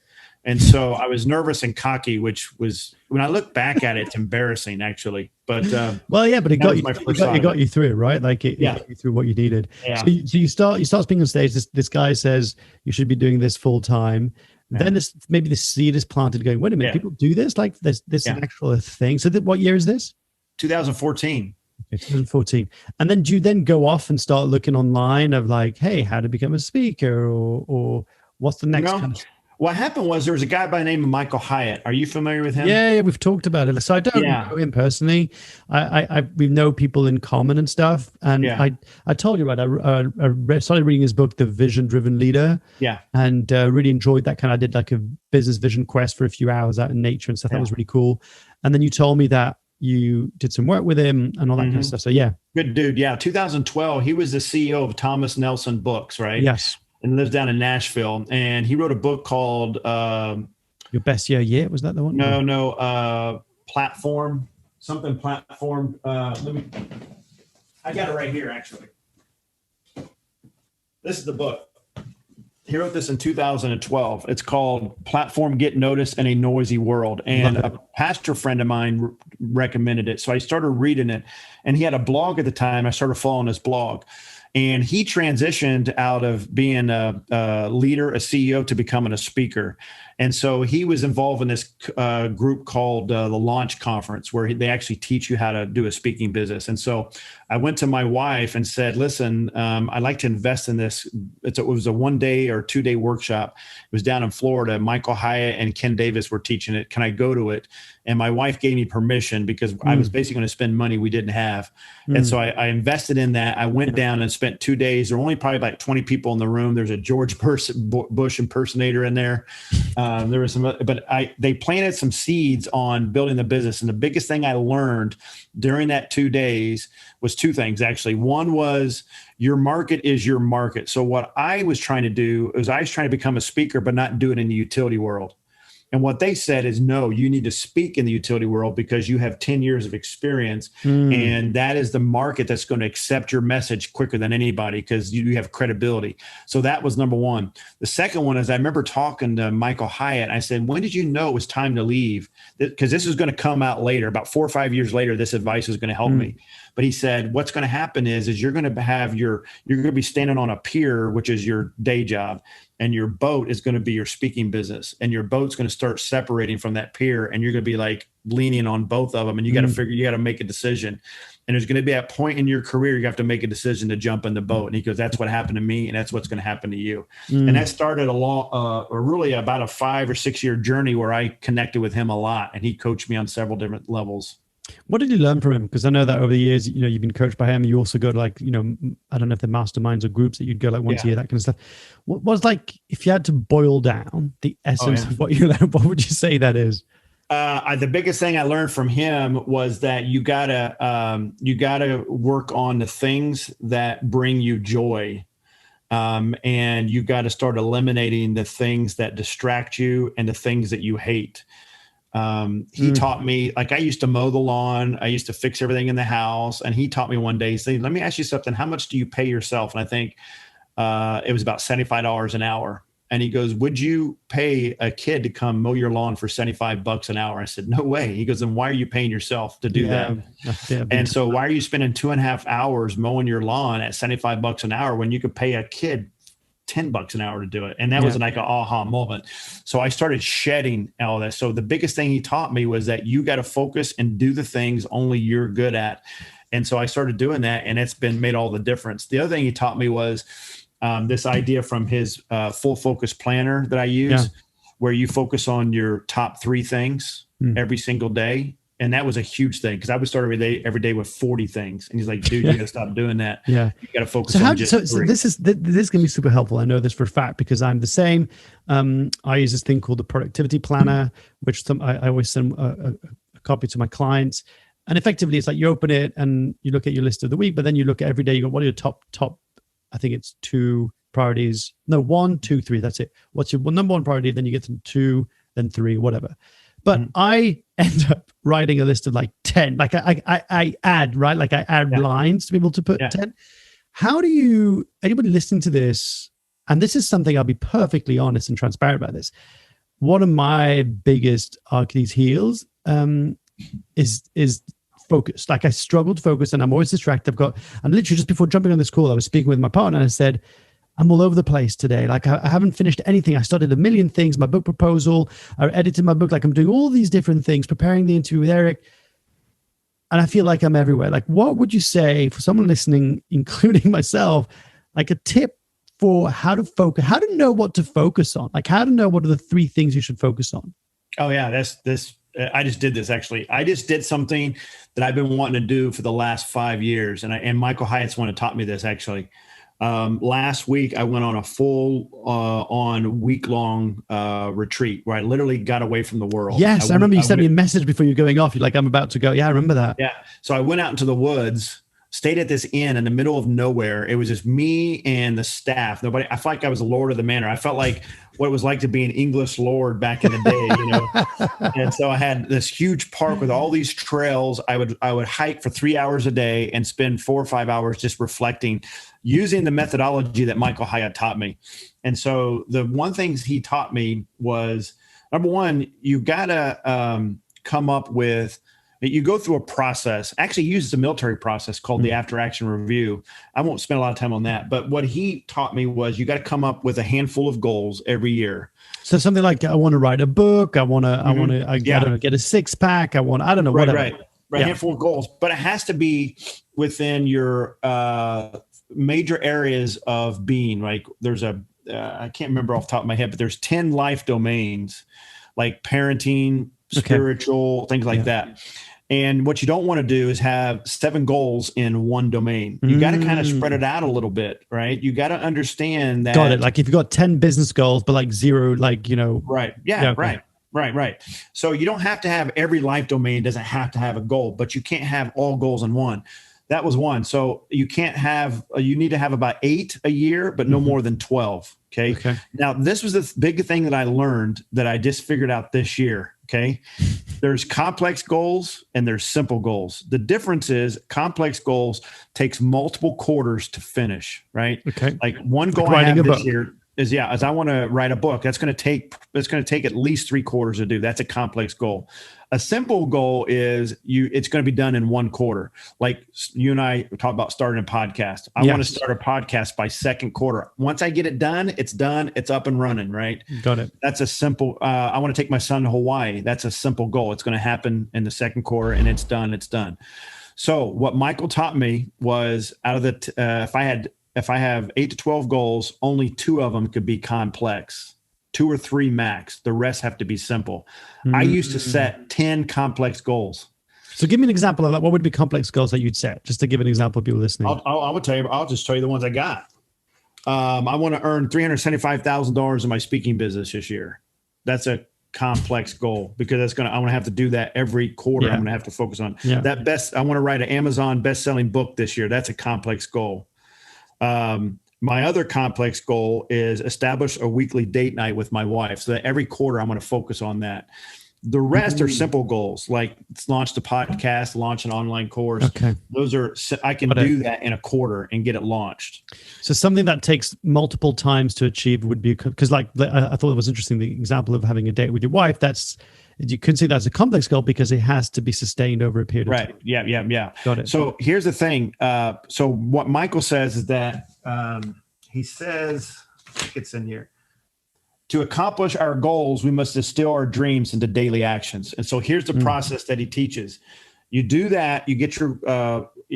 [SPEAKER 1] And so I was nervous and cocky, which was, when I look back at it, it's embarrassing actually. But
[SPEAKER 2] but it got you through it, right? Like it got you through what you needed. Yeah. So you start speaking on stage. This guy says you should be doing this full time. Yeah. Then maybe the seed is planted, going, wait a minute, people do this? Like this is an actual thing. So what year is this?
[SPEAKER 1] 2014.
[SPEAKER 2] Okay, 2014. And then do you then go off and start looking online of like, hey, how to become a speaker, or what's the next kind of?
[SPEAKER 1] What happened was there was a guy by the name of Michael Hyatt. Are you familiar with him?
[SPEAKER 2] Yeah, we've talked about it. So I don't know him personally. We know people in common and stuff. And I told you, right, I started reading his book, The Vision Driven Leader.
[SPEAKER 1] Yeah.
[SPEAKER 2] And really enjoyed that. I did like a business vision quest for a few hours out in nature and stuff. That was really cool. And then you told me that you did some work with him and all that kind of stuff. So yeah.
[SPEAKER 1] Good dude. Yeah. 2012, he was the CEO of Thomas Nelson Books, right?
[SPEAKER 2] Yes.
[SPEAKER 1] And lives down in Nashville. And he wrote a book called
[SPEAKER 2] Your Best Year Yet. Was that the one?
[SPEAKER 1] No. Platform. Something platform. I got it right here, actually. This is the book. He wrote this in 2012. It's called Platform, Get Noticed in a Noisy World. And a pastor friend of mine recommended it. So I started reading it. And he had a blog at the time. I started following his blog. And he transitioned out of being a leader, a CEO, to becoming a speaker. And so he was involved in this group called the Launch Conference, where they actually teach you how to do a speaking business. And so I went to my wife and said, listen, I'd like to invest in this. It was a 1 day or 2 day workshop. It was down in Florida. Michael Hyatt and Ken Davis were teaching it. Can I go to it? And my wife gave me permission because I was basically going to spend money we didn't have. And so I invested in that. I went down and spent 2 days. There were only probably like 20 people in the room. There's a George Bush impersonator in there. There was some, but they planted some seeds on building the business. And the biggest thing I learned during that 2 days was two things, actually. One was your market is your market. So what I was trying to do is I was trying to become a speaker, but not do it in the utility world. And what they said is, no, you need to speak in the utility world because you have 10 years of experience. And that is the market that's going to accept your message quicker than anybody because you have credibility. So that was number one. The second one is I remember talking to Michael Hyatt. I said, when did you know it was time to leave? Because this is going to come out later. About 4 or 5 years later, this advice is going to help me. But he said, what's going to happen is you're going to have you're going to be standing on a pier, which is your day job. And your boat is going to be your speaking business, and your boat's going to start separating from that pier, and you're going to be like leaning on both of them, and you got to make a decision. And there's going to be a point in your career you have to make a decision to jump in the boat. And he goes, that's what happened to me, and that's what's going to happen to you. And that started really about a 5 or 6 year journey where I connected with him a lot, and he coached me on several different levels.
[SPEAKER 2] What did you learn from him? Because I know that over the years, you've been coached by him. You also go to I don't know if they're masterminds or groups that you'd go like once a year, that kind of stuff. What was like, if you had to boil down the essence of what you learned, what would you say that is?
[SPEAKER 1] The biggest thing I learned from him was that you gotta work on the things that bring you joy. And you got to start eliminating the things that distract you and the things that you hate. He taught me, like I used to mow the lawn. I used to fix everything in the house. And he taught me one day, he said, let me ask you something. How much do you pay yourself? And I think it was about $75 an hour. And he goes, would you pay a kid to come mow your lawn for $75 an hour? I said, no way. He goes, then why are you paying yourself to do that? And so why are you spending 2.5 hours mowing your lawn at $75 an hour when you could pay a kid $10 an hour to do it? And that was like an aha moment. So I started shedding all that. So the biggest thing he taught me was that you got to focus and do the things only you're good at. And so I started doing that, and it's made all the difference. The other thing he taught me was this idea from his full focus planner that I use, where you focus on your top 3 things every single day. And that was a huge thing because I would start every day with 40 things. And he's like, dude, you got to stop doing that. You got to focus on just 3.
[SPEAKER 2] So this is going to be super helpful. I know this for a fact because I'm the same. I use this thing called the productivity planner, which I always send a copy to my clients. And effectively, it's like you open it and you look at your list of the week, but then you look at every day, you go, what are your top, I think it's 2 priorities. No, 1, 2, 3. That's it. What's your number 1 priority? Then you get to 2, then 3, whatever. But I end up writing a list of like 10. Like I add, right? Like I add lines to be able to put 10. How do you, anybody listening to this, and this is something I'll be perfectly honest and transparent about this. One of my biggest Achilles heels is focus. Like I struggle to focus and I'm always distracted. And literally just before jumping on this call, I was speaking with my partner and I said, I'm all over the place today. Like I haven't finished anything. I started a million things, my book proposal, I edited my book. Like I'm doing all these different things, preparing the interview with Eric. And I feel like I'm everywhere. Like what would you say for someone listening, including myself, like a tip for how to focus, how to know what to focus on? Like how to know what are the 3 things you should focus on?
[SPEAKER 1] Oh yeah. I just did this actually. I just did something that I've been wanting to do for the last 5 years. And Michael Hyatt's one who taught me this actually. Last week, I went on a full on week-long retreat where I literally got away from the world.
[SPEAKER 2] Yes, I remember you sent me a message before you're going off. You're like, I'm about to go. Yeah, I remember that.
[SPEAKER 1] Yeah. So I went out into the woods, stayed at this inn in the middle of nowhere. It was just me and the staff. Nobody. I felt like I was the Lord of the Manor. I felt like what it was like to be an English lord back in the day, And so I had this huge park with all these trails. I would hike for 3 hours a day and spend 4 or 5 hours just reflecting, using the methodology that Michael Hyatt taught me. And so the one thing he taught me was, number one, you gotta come up with. You go through a process, actually uses a military process called the after action review. I won't spend a lot of time on that, but what he taught me was you got to come up with a handful of goals every year.
[SPEAKER 2] So something like, I want to write a book. I want to get a 6-pack. I don't know, whatever.
[SPEAKER 1] Right. Handful of goals, but it has to be within your major areas of being. Like there's I can't remember off the top of my head, but there's 10 life domains like parenting, spiritual, things like that. And what you don't want to do is have 7 goals in one domain. You got to kind of spread it out a little bit, right? You got to understand that.
[SPEAKER 2] Got it. Like if you've got 10 business goals, but like 0, like,
[SPEAKER 1] Right. Yeah. Okay. Right. So you don't have to have every life domain doesn't have to have a goal, but you can't have all goals in one. That was one. So you can't have, you need to have about 8 a year, but no more than 12. Okay. Now, this was the big thing that I learned that I just figured out this year. Okay. There's complex goals and there's simple goals. The difference is complex goals takes multiple quarters to finish, right?
[SPEAKER 2] Okay.
[SPEAKER 1] Like one goal I have this year is I want to write a book. It's going to take at least 3 quarters to do. That's a complex goal. A simple goal is it's going to be done in 1 quarter. Like you and I talked about starting a podcast. I want to start a podcast by 2nd quarter. Once I get it done. It's up and running. Right.
[SPEAKER 2] Got it.
[SPEAKER 1] That's a simple, I want to take my son to Hawaii. That's a simple goal. It's going to happen in the 2nd quarter and it's done. So what Michael taught me was out of the, if I have 8 to 12 goals, only 2 of them could be complex. 2 or 3 max. The rest have to be simple. I used to set 10 complex goals.
[SPEAKER 2] So give me an example of that. What would be complex goals that you'd set? Just to give an example of people listening.
[SPEAKER 1] I would tell you. I'll just tell you the ones I got. I want to earn $375,000 in my speaking business this year. That's a complex goal because I'm going to have to do that every quarter. I'm going to have to focus on that. I want to write an Amazon best-selling book this year. That's a complex goal. My other complex goal is establish a weekly date night with my wife so that every quarter I'm going to focus on that. The rest are simple goals, like launch the podcast, launch an online course.
[SPEAKER 2] Okay.
[SPEAKER 1] I can do that in a quarter and get it launched.
[SPEAKER 2] So something that takes multiple times to achieve would be, because I thought it was interesting, the example of having a date with your wife, you could see that's a complex goal because it has to be sustained over a period of time.
[SPEAKER 1] Right. Yeah.
[SPEAKER 2] Got it.
[SPEAKER 1] So here's the thing. So what Michael says is that he says, I think it's in here, to accomplish our goals, we must distill our dreams into daily actions. And so here's the process that he teaches. You do that, you get your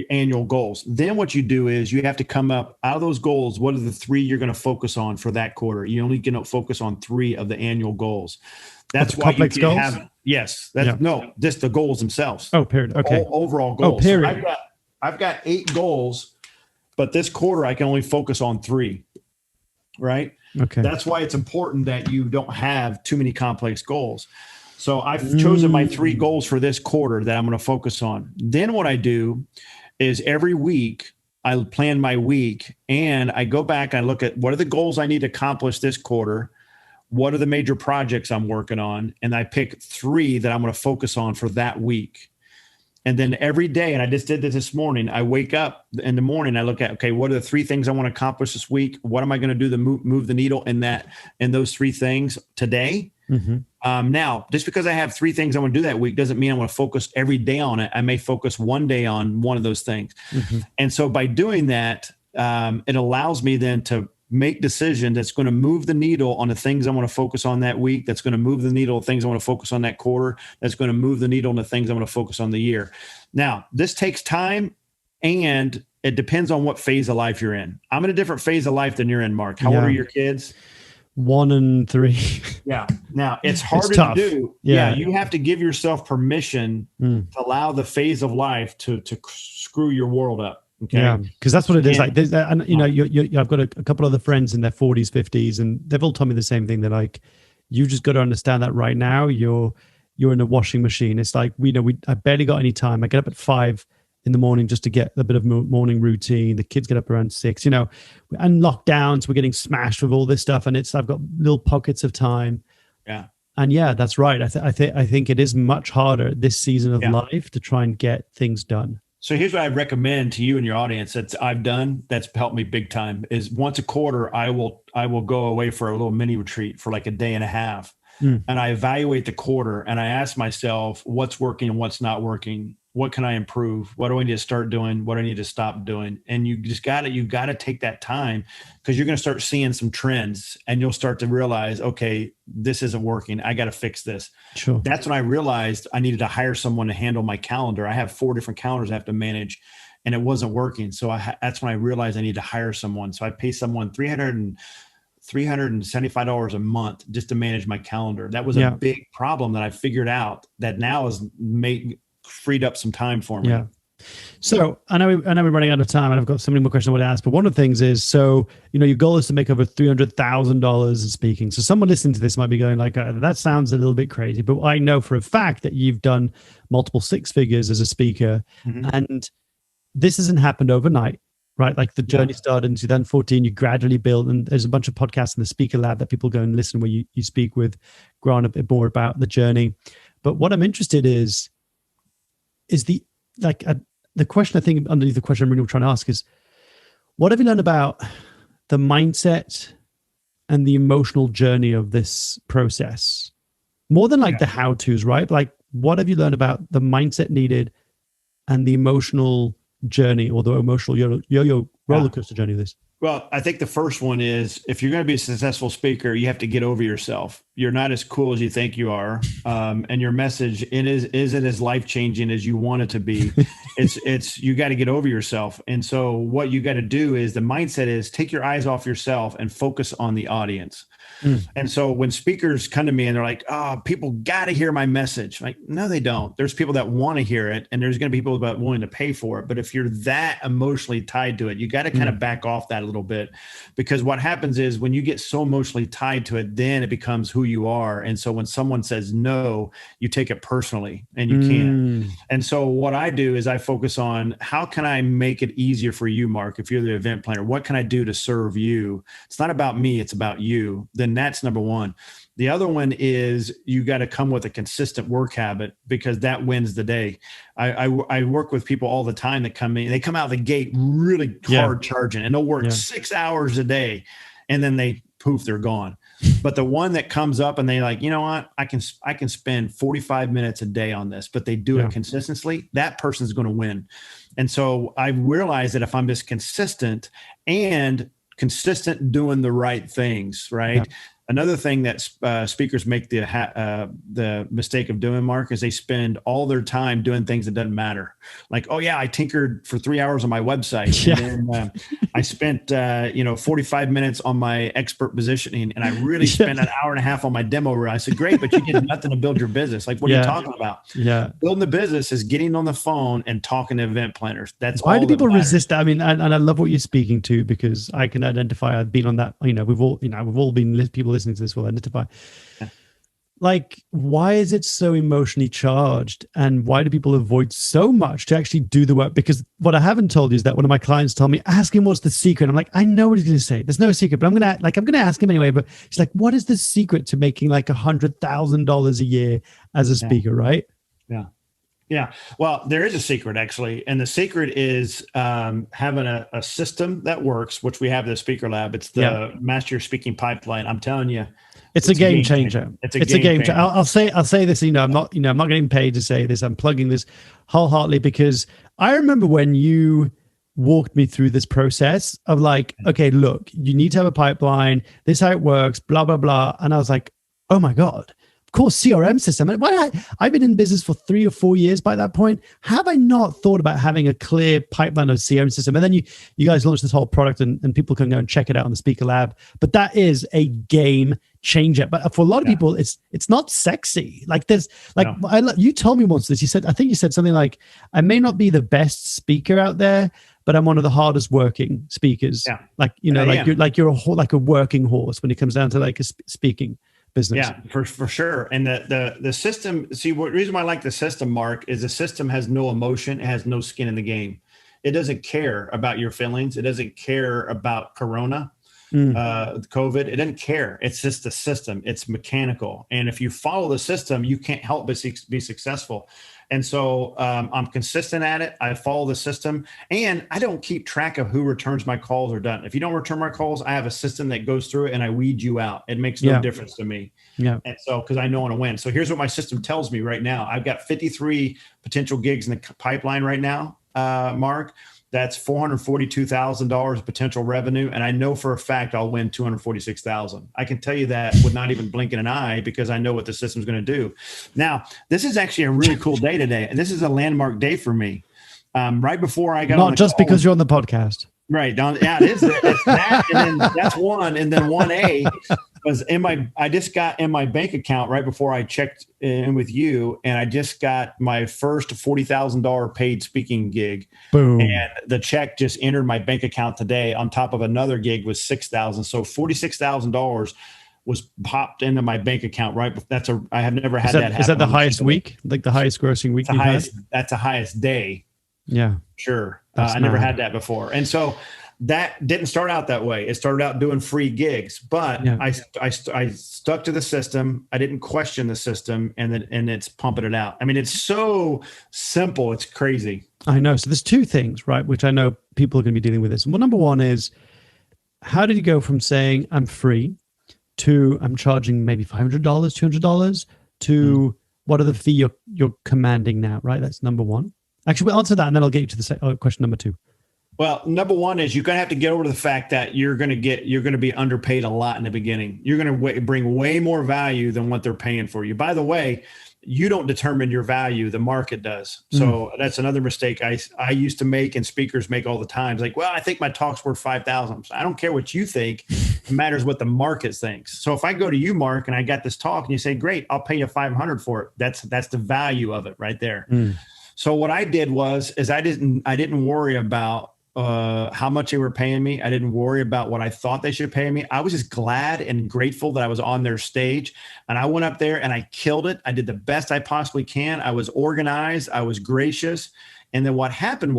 [SPEAKER 1] annual goals. Then what you do is you have to come up out of those goals. What are the 3 you're going to focus on for that quarter? You only going to focus on 3 of the annual goals. That's why
[SPEAKER 2] complex
[SPEAKER 1] you can
[SPEAKER 2] goals?
[SPEAKER 1] Just the goals themselves.
[SPEAKER 2] Oh, period. Okay.
[SPEAKER 1] Overall goals.
[SPEAKER 2] Oh, period.
[SPEAKER 1] So I've got 8 goals, but this quarter I can only focus on 3. Right.
[SPEAKER 2] Okay.
[SPEAKER 1] That's why it's important that you don't have too many complex goals. So I've chosen my 3 goals for this quarter that I'm going to focus on. Then what I do is every week I plan my week and I go back and I look at what are the goals I need to accomplish this quarter. What are the major projects I'm working on? And I pick 3 that I'm going to focus on for that week. And then every day, and I just did this morning, I wake up in the morning, I look at, okay, what are the 3 things I want to accomplish this week? What am I going to do to move the needle in those 3 things today? Now, just because I have 3 things I want to do that week doesn't mean I want to focus every day on it. I may focus one day on one of those things. And so by doing that, it allows me then to make decisions that's going to move the needle on the things I want to focus on that week. That's going to move the needle on things I want to focus on that quarter. That's going to move the needle on the things I want to focus on the year. Now, this takes time and it depends on what phase of life you're in. I'm in a different phase of life than you're in, Mark. How old are your kids?
[SPEAKER 2] 1 and 3.
[SPEAKER 1] Yeah. Now it's harder to do. Yeah. You have to give yourself permission to allow the phase of life to screw your world up. Okay.
[SPEAKER 2] Yeah, because that's what it is. Like, and I've got a couple other friends in their 40s, 50s, and they've all told me the same thing. They're like, you just got to understand that right now you're in a washing machine. It's like I barely got any time. I get up at 5 in the morning just to get a bit of morning routine. The kids get up around 6. And lockdowns, we're getting smashed with all this stuff, and I've got little pockets of time. Yeah. And yeah, that's right. I think it is much harder this season of life to try and get things done.
[SPEAKER 1] So here's what I recommend to you and your audience that I've done that's helped me big time is once a quarter, I will go away for a little mini retreat for like a day and a half. And I evaluate the quarter and I ask myself what's working and what's not working. What can I improve? What do I need to start doing? What do I need to stop doing? And you got to take that time because you're going to start seeing some trends and you'll start to realize, okay, this isn't working. I got to fix this.
[SPEAKER 2] Sure.
[SPEAKER 1] That's when I realized I needed to hire someone to handle my calendar. I have 4 different calendars I have to manage and it wasn't working. So that's when I realized I need to hire someone. So I pay someone $330 $375 a month just to manage my calendar. That was a big problem that I figured out that now has freed up some time for me.
[SPEAKER 2] Yeah. So I know we're running out of time, and I've got so many more questions I want to ask. But one of the things is, so your goal is to make over $300,000 in speaking. So someone listening to this might be going like, that sounds a little bit crazy. But I know for a fact that you've done multiple six figures as a speaker, and this hasn't happened overnight, right? Like the journey started in 2014. You gradually build, and there's a bunch of podcasts in the Speaker Lab that people go and listen where you speak with Grant a bit more about the journey. But what I'm interested is the question I think underneath the question I'm really trying to ask is, what have you learned about the mindset and the emotional journey of this process? More than the how-tos, right? Like, what have you learned about the mindset needed and the emotional journey, or the emotional yo-yo roller coaster journey of this?
[SPEAKER 1] Well, I think the first one is, if you're going to be a successful speaker, you have to get over yourself. You're not as cool as you think you are. And your message isn't as life-changing as you want it to be. You got to get over yourself. And so what you got to do is, the mindset is, take your eyes off yourself and focus on the audience. And so when speakers come to me and they're like, oh, people got to hear my message. Like, no, they don't. There's people that want to hear it, and there's going to be people that are willing to pay for it. But if you're that emotionally tied to it, you got to kind of back off that a little bit, because what happens is, when you get so emotionally tied to it, then it becomes who you are. And so when someone says no, you take it personally, and you can't. And so what I do is I focus on, how can I make it easier for you, Mark? If you're the event planner, what can I do to serve you? It's not about me, it's about you. Then that's number one. The other one is, you got to come with a consistent work habit, because that wins the day. I work with people all the time that come in, they come out of the gate really hard charging, and they'll work 6 hours a day, and then they're gone. But the one that comes up and they like, you know what, I can spend 45 minutes a day on this, but they do it consistently, that person's going to win. And so I realize that if I'm just consistent doing the right things, right? Another thing that speakers make the mistake of doing, Mark, is they spend all their time doing things that doesn't matter. Like, oh yeah, I tinkered for 3 hours on my website, and then I spent 45 minutes on my expert positioning, and I really spent an hour and a half on my demo reel. I said, great, but you did nothing to build your business. Like, what are you talking about? Building the business is getting on the phone and talking to event planners. That's
[SPEAKER 2] why do people resist that? I mean, and I love what you're speaking to, because I can identify. I've been on that. We've all been people listening to this will identify. Like, why is it so emotionally charged, and why do people avoid so much to actually do the work? Because what I haven't told you is that one of my clients told me, ask him what's the secret. I'm like, I know what he's going to say. There's no secret, but I'm going to ask him anyway. But he's like, what is the secret to making like $100,000 a year as a speaker, right?
[SPEAKER 1] Yeah. Well, there is a secret, actually. And the secret is having a system that works, which we have in the Speaker Lab. It's the Master Your Speaking Pipeline. I'm telling you,
[SPEAKER 2] it's a game changer. It's a game changer. I'll say this, I'm not getting paid to say this. I'm plugging this wholeheartedly, because I remember when you walked me through this process of like, okay, look, you need to have a pipeline. This is how it works, blah, blah, blah. And I was like, oh my God. Of course, CRM system. I've been in business for 3 or 4 years by that point. Have I not thought about having a clear pipeline of CRM system? And then you guys launched this whole product, and people can go and check it out on the Speaker Lab. But that is a game changer. But for a lot of people, it's not sexy. Like there's you told me once this. I think you said something like, I may not be the best speaker out there, but I'm one of the hardest working speakers. Yeah. You're like a working horse when it comes down to like a speaking business.
[SPEAKER 1] Yeah, for sure. And the system, see, what reason why I like the system, Mark, is the system has no emotion. It has no skin in the game. It doesn't care about your feelings. It doesn't care about Corona, COVID. It doesn't care. It's just the system. It's mechanical. And if you follow the system, you can't help but be successful. And so I'm consistent at it. I follow the system, and I don't keep track of who returns my calls or doesn't. If you don't return my calls, I have a system that goes through it, and I weed you out. It makes no difference to me. Yeah. And so, because I know I want to win. So here's what my system tells me right now. I've got 53 potential gigs in the pipeline right now, Mark. That's $442,000 potential revenue. And I know for a fact I'll win $246,000. I can tell you that with not even blinking an eye, because I know what the system's going to do. Now, this is actually a really cool day today. And this is a landmark day for me. Right before I got
[SPEAKER 2] not just because you're on the podcast.
[SPEAKER 1] Right. Yeah, it is. It's that. And then that's one. And then 1A was I just got in my bank account right before I checked in with you. And I just got my first $40,000 paid speaking gig.
[SPEAKER 2] Boom.
[SPEAKER 1] And the check just entered my bank account today on top of another gig was 6,000. So $46,000 was popped into my bank account. Right. I have never had that happen.
[SPEAKER 2] Is that the highest week? Like the highest grossing week you've had?
[SPEAKER 1] That's the highest day.
[SPEAKER 2] Yeah.
[SPEAKER 1] Sure. I never had that before. And so that didn't start out that way. It started out doing free gigs, but I stuck to the system. I didn't question the system, and it's pumping it out. I mean, it's so simple. It's crazy.
[SPEAKER 2] I know. So there's two things, right, which I know people are going to be dealing with this. Well, number one is, how did you go from saying I'm free to I'm charging maybe $500, $200 to what are the fee you're commanding now, right? That's number one. Actually, we'll answer that, and then I'll get you to the question number two.
[SPEAKER 1] Well, number one is you're going to have to get over to the fact that you're going to be underpaid a lot in the beginning. You're going to bring way more value than what they're paying for you. By the way, you don't determine your value. The market does. So that's another mistake I used to make and speakers make all the time. It's like, well, I think my talk's worth 5,000. I don't care what you think. It matters what the market thinks. So if I go to you, Mark, and I got this talk and you say, great, I'll pay you 500 for it. That's the value of it right there. So what I did is I didn't worry about how much they were paying me. I didn't worry about what I thought they should pay me. I was just glad and grateful that I was on their stage, and I went up there and I killed it. I did the best I possibly can. I was organized. I was gracious. And then what happened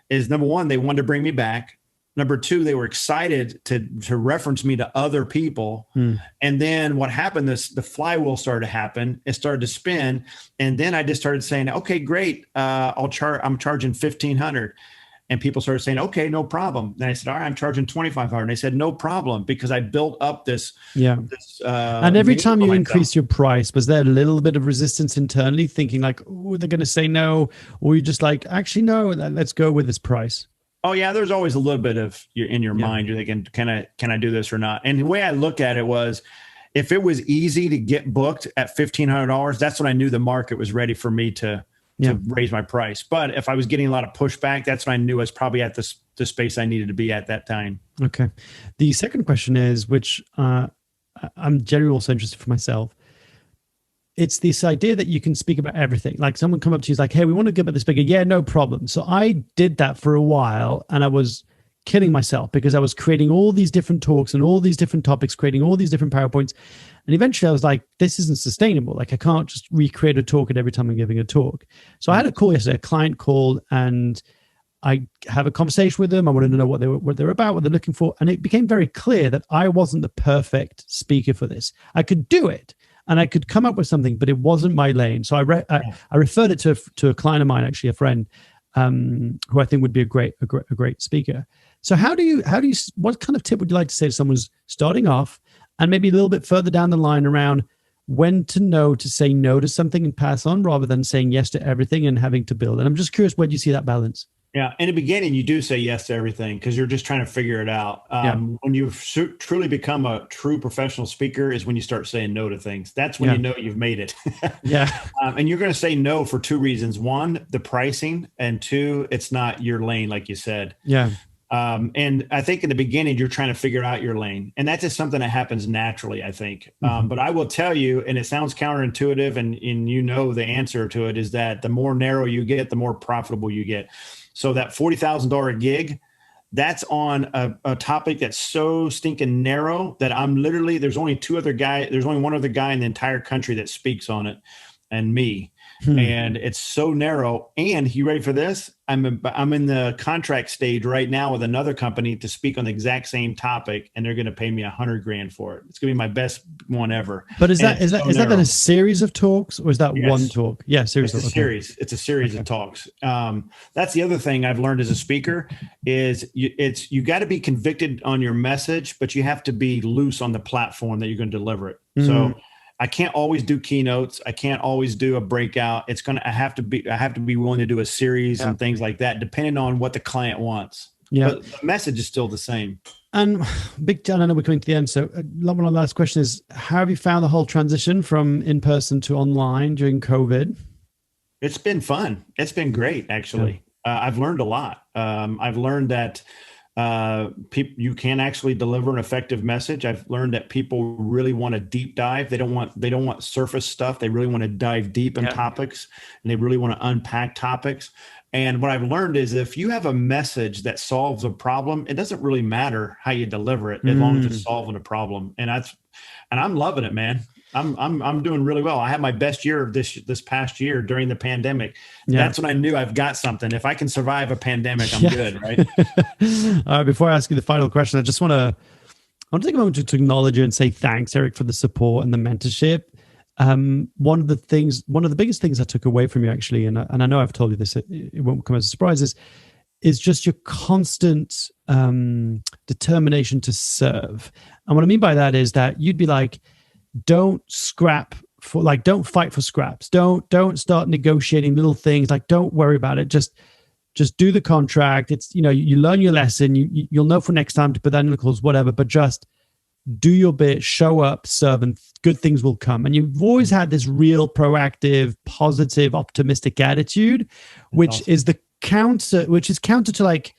[SPEAKER 1] is number one, they wanted to bring me back. Number two, they were excited to reference me to other people. And then what happened is the flywheel started to happen. It started to spin. And then I just started saying, okay, great. I'm charging $1,500. And people started saying, okay, no problem. And I said, all right, I'm charging $2,500. And they said, no problem, because I built up this.
[SPEAKER 2] And every time you increase your price, was there a little bit of resistance internally thinking like, oh, they're going to say no? Or you just like, actually, no, let's go with this price?
[SPEAKER 1] Oh yeah, there's always a little bit of in your mind. You're thinking, can I do this or not? And the way I look at it was, if it was easy to get booked at $1,500, that's when I knew the market was ready for me to raise my price. But if I was getting a lot of pushback, that's when I knew I was probably at the space I needed to be at that time.
[SPEAKER 2] Okay. The second question is, which I'm generally also interested for myself. It's this idea that you can speak about everything. Like someone come up to you, is like, hey, we want to give it this bigger. Yeah, no problem. So I did that for a while, and I was killing myself because I was creating all these different talks and all these different topics, creating all these different PowerPoints. And eventually I was like, this isn't sustainable. Like I can't just recreate a talk at every time I'm giving a talk. So I had a call yesterday, a client called, and I have a conversation with them. I wanted to know what they're about, what they're looking for. And it became very clear that I wasn't the perfect speaker for this. I could do it and I could come up with something, but it wasn't my lane. So I referred it to a client of mine, actually a friend, who I think would be a great speaker. So what kind of tip would you like to say to someone who's starting off, and maybe a little bit further down the line around when to know to say no to something and pass on, rather than saying yes to everything and having to build? And I'm just curious, where do you see that balance?
[SPEAKER 1] Yeah. In the beginning, you do say yes to everything because you're just trying to figure it out. When you truly become a true professional speaker is when you start saying no to things. That's when you know you've made it. And you're going to say no for two reasons. One, the pricing, and two, it's not your lane, like you said. And I think in the beginning, you're trying to figure out your lane, and that's just something that happens naturally, I think. But I will tell you, and it sounds counterintuitive, and you know the answer to it is that the more narrow you get, the more profitable you get. So that $40,000 gig, that's on a topic that's so stinking narrow that there's only one other guy in the entire country that speaks on it, and me. And it's so narrow. And you ready for this? I'm in the contract stage right now with another company to speak on the exact same topic, and they're going to pay me $100,000 for it. It's going to be my best one ever.
[SPEAKER 2] But is that then a series of talks, or is that one talk? Yeah, series.
[SPEAKER 1] It's a series. It's a series of talks. That's the other thing I've learned as a speaker is you got to be convicted on your message, but you have to be loose on the platform that you're going to deliver it. So I can't always do keynotes. I can't always do a breakout. I have to be willing to do a series and things like that, depending on what the client wants. But the message is still the same.
[SPEAKER 2] And Big John, I know we're coming to the end. So one of the last question is, how have you found the whole transition from in-person to online during COVID?
[SPEAKER 1] It's been fun. It's been great, actually. I've learned a lot. I've learned that You can actually deliver an effective message. I've learned that people really want to deep dive. They don't want surface stuff. They really want to dive deep in topics, and they really want to unpack topics. And what I've learned is if you have a message that solves a problem, it doesn't really matter how you deliver it as long as it's solving a problem. And I'm loving it, man. I'm doing really well. I had my best year of this past year during the pandemic. Yeah. That's when I knew I've got something. If I can survive a pandemic, I'm good, right?
[SPEAKER 2] All right. Before I ask you the final question, I just want to take a moment to acknowledge you and say thanks, Erick, for the support and the mentorship. One of the biggest things I took away from you, actually, and I know I've told you this, it won't come as a surprise, is just your constant determination to serve. And what I mean by that is that you'd be like, don't fight for scraps. Don't start negotiating little things. Like, don't worry about it. Just do the contract. It's, you learn your lesson. You'll know for next time to put that in the clause, whatever, but just do your bit, show up, serve, and good things will come. And you've always had this real proactive, positive, optimistic attitude, which is counter to like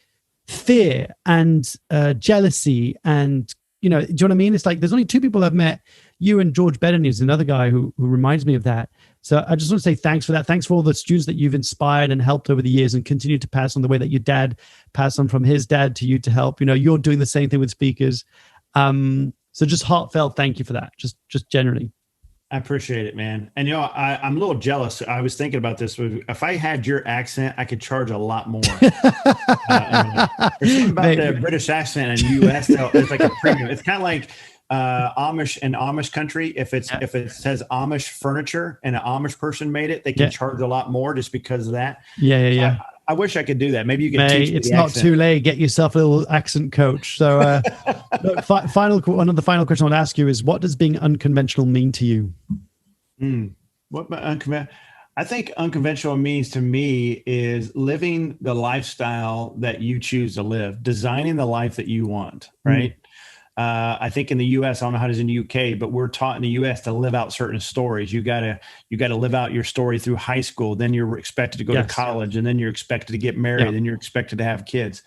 [SPEAKER 2] fear and jealousy. And, do you know what I mean? It's like, there's only two people I've met, you and George Bettany is another guy who reminds me of that. So I just want to say thanks for that. Thanks for all the students that you've inspired and helped over the years, and continue to pass on the way that your dad passed on from his dad to you to help. You're doing the same thing with speakers. So just heartfelt thank you for that. Just generally.
[SPEAKER 1] I appreciate it, man. And I'm a little jealous. I was thinking about this. If I had your accent, I could charge a lot more. There's something about the British accent in the U.S. It's like a premium. It's kind of like Amish and Amish country. If it says Amish furniture and an Amish person made it, they can charge a lot more just because of that.
[SPEAKER 2] Yeah.
[SPEAKER 1] I wish I could do that. Maybe you can teach me
[SPEAKER 2] it's not too late. Get yourself a little accent coach. So one of the final questions I want to ask you is, what does being unconventional mean to you?
[SPEAKER 1] I think unconventional means to me is living the lifestyle that you choose to live, designing the life that you want, right? I think in the U.S., I don't know how it is in the U.K., but we're taught in the U.S. to live out certain stories. You gotta live out your story through high school. Then you're expected to go to college, and then you're expected to get married, and you're expected to have kids.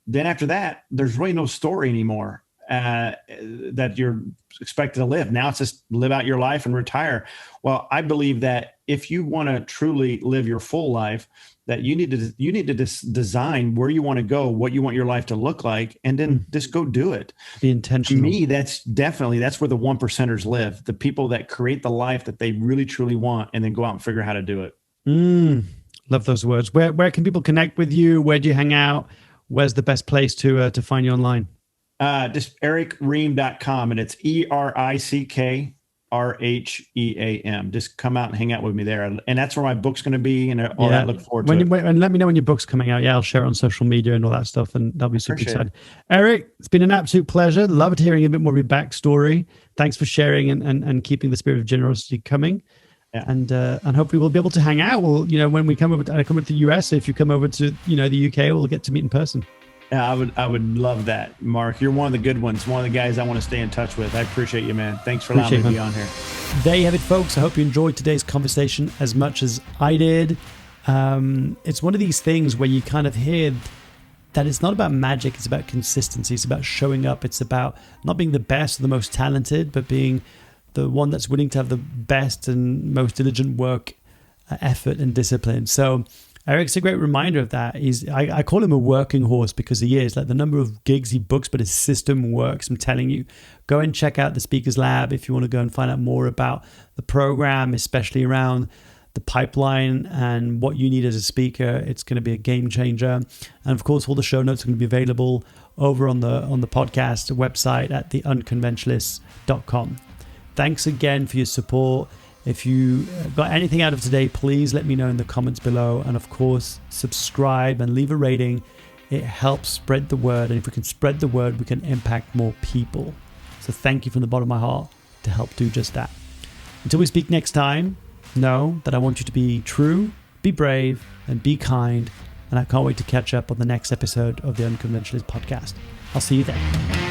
[SPEAKER 1] Then after that, there's really no story anymore that you're expected to live. Now it's just live out your life and retire. Well, I believe that if you want to truly live your full life, that you need to design where you want to go, what you want your life to look like, and then just go do it.
[SPEAKER 2] Be intentional.
[SPEAKER 1] To me, that's where the 1%ers live. The people that create the life that they really truly want, and then go out and figure out how to do it.
[SPEAKER 2] Love those words. Where can people connect with you? Where do you hang out? Where's the best place to find you online?
[SPEAKER 1] Just erickream.com, and it's ERICKRHEAM. Just come out and hang out with me there. And that's where my book's going to be, and all that. Look forward to it.
[SPEAKER 2] And let me know when your book's coming out. Yeah, I'll share it on social media and all that stuff, and that'll be super exciting. Erick, it's been an absolute pleasure. Loved hearing a bit more of your backstory. Thanks for sharing and keeping the spirit of generosity coming. Yeah. And hopefully we'll be able to hang out. Well, when we come over to the US, if you come over to the UK, we'll get to meet in person.
[SPEAKER 1] Yeah, I would love that, Mark. You're one of the good ones, one of the guys I want to stay in touch with. I appreciate you, man. Thanks for allowing me to be on here.
[SPEAKER 2] There you have it, folks. I hope you enjoyed today's conversation as much as I did. It's one of these things where you kind of hear that it's not about magic, it's about consistency. It's about showing up. It's about not being the best or the most talented, but being the one that's willing to have the best and most diligent work, effort, and discipline. So Erick's a great reminder of that. I call him a working horse because he is. Like, the number of gigs he books, but his system works. I'm telling you, go and check out the Speakers Lab if you want to go and find out more about the program, especially around the pipeline and what you need as a speaker. It's going to be a game changer. And of course, all the show notes are going to be available over on the podcast website at theunconventionalists.com. Thanks again for your support. If you got anything out of today, please let me know in the comments below. And of course, subscribe and leave a rating. It helps spread the word. And if we can spread the word, we can impact more people. So thank you from the bottom of my heart to help do just that. Until we speak next time, know that I want you to be true, be brave, and be kind. And I can't wait to catch up on the next episode of the Unconventionalists podcast. I'll see you there.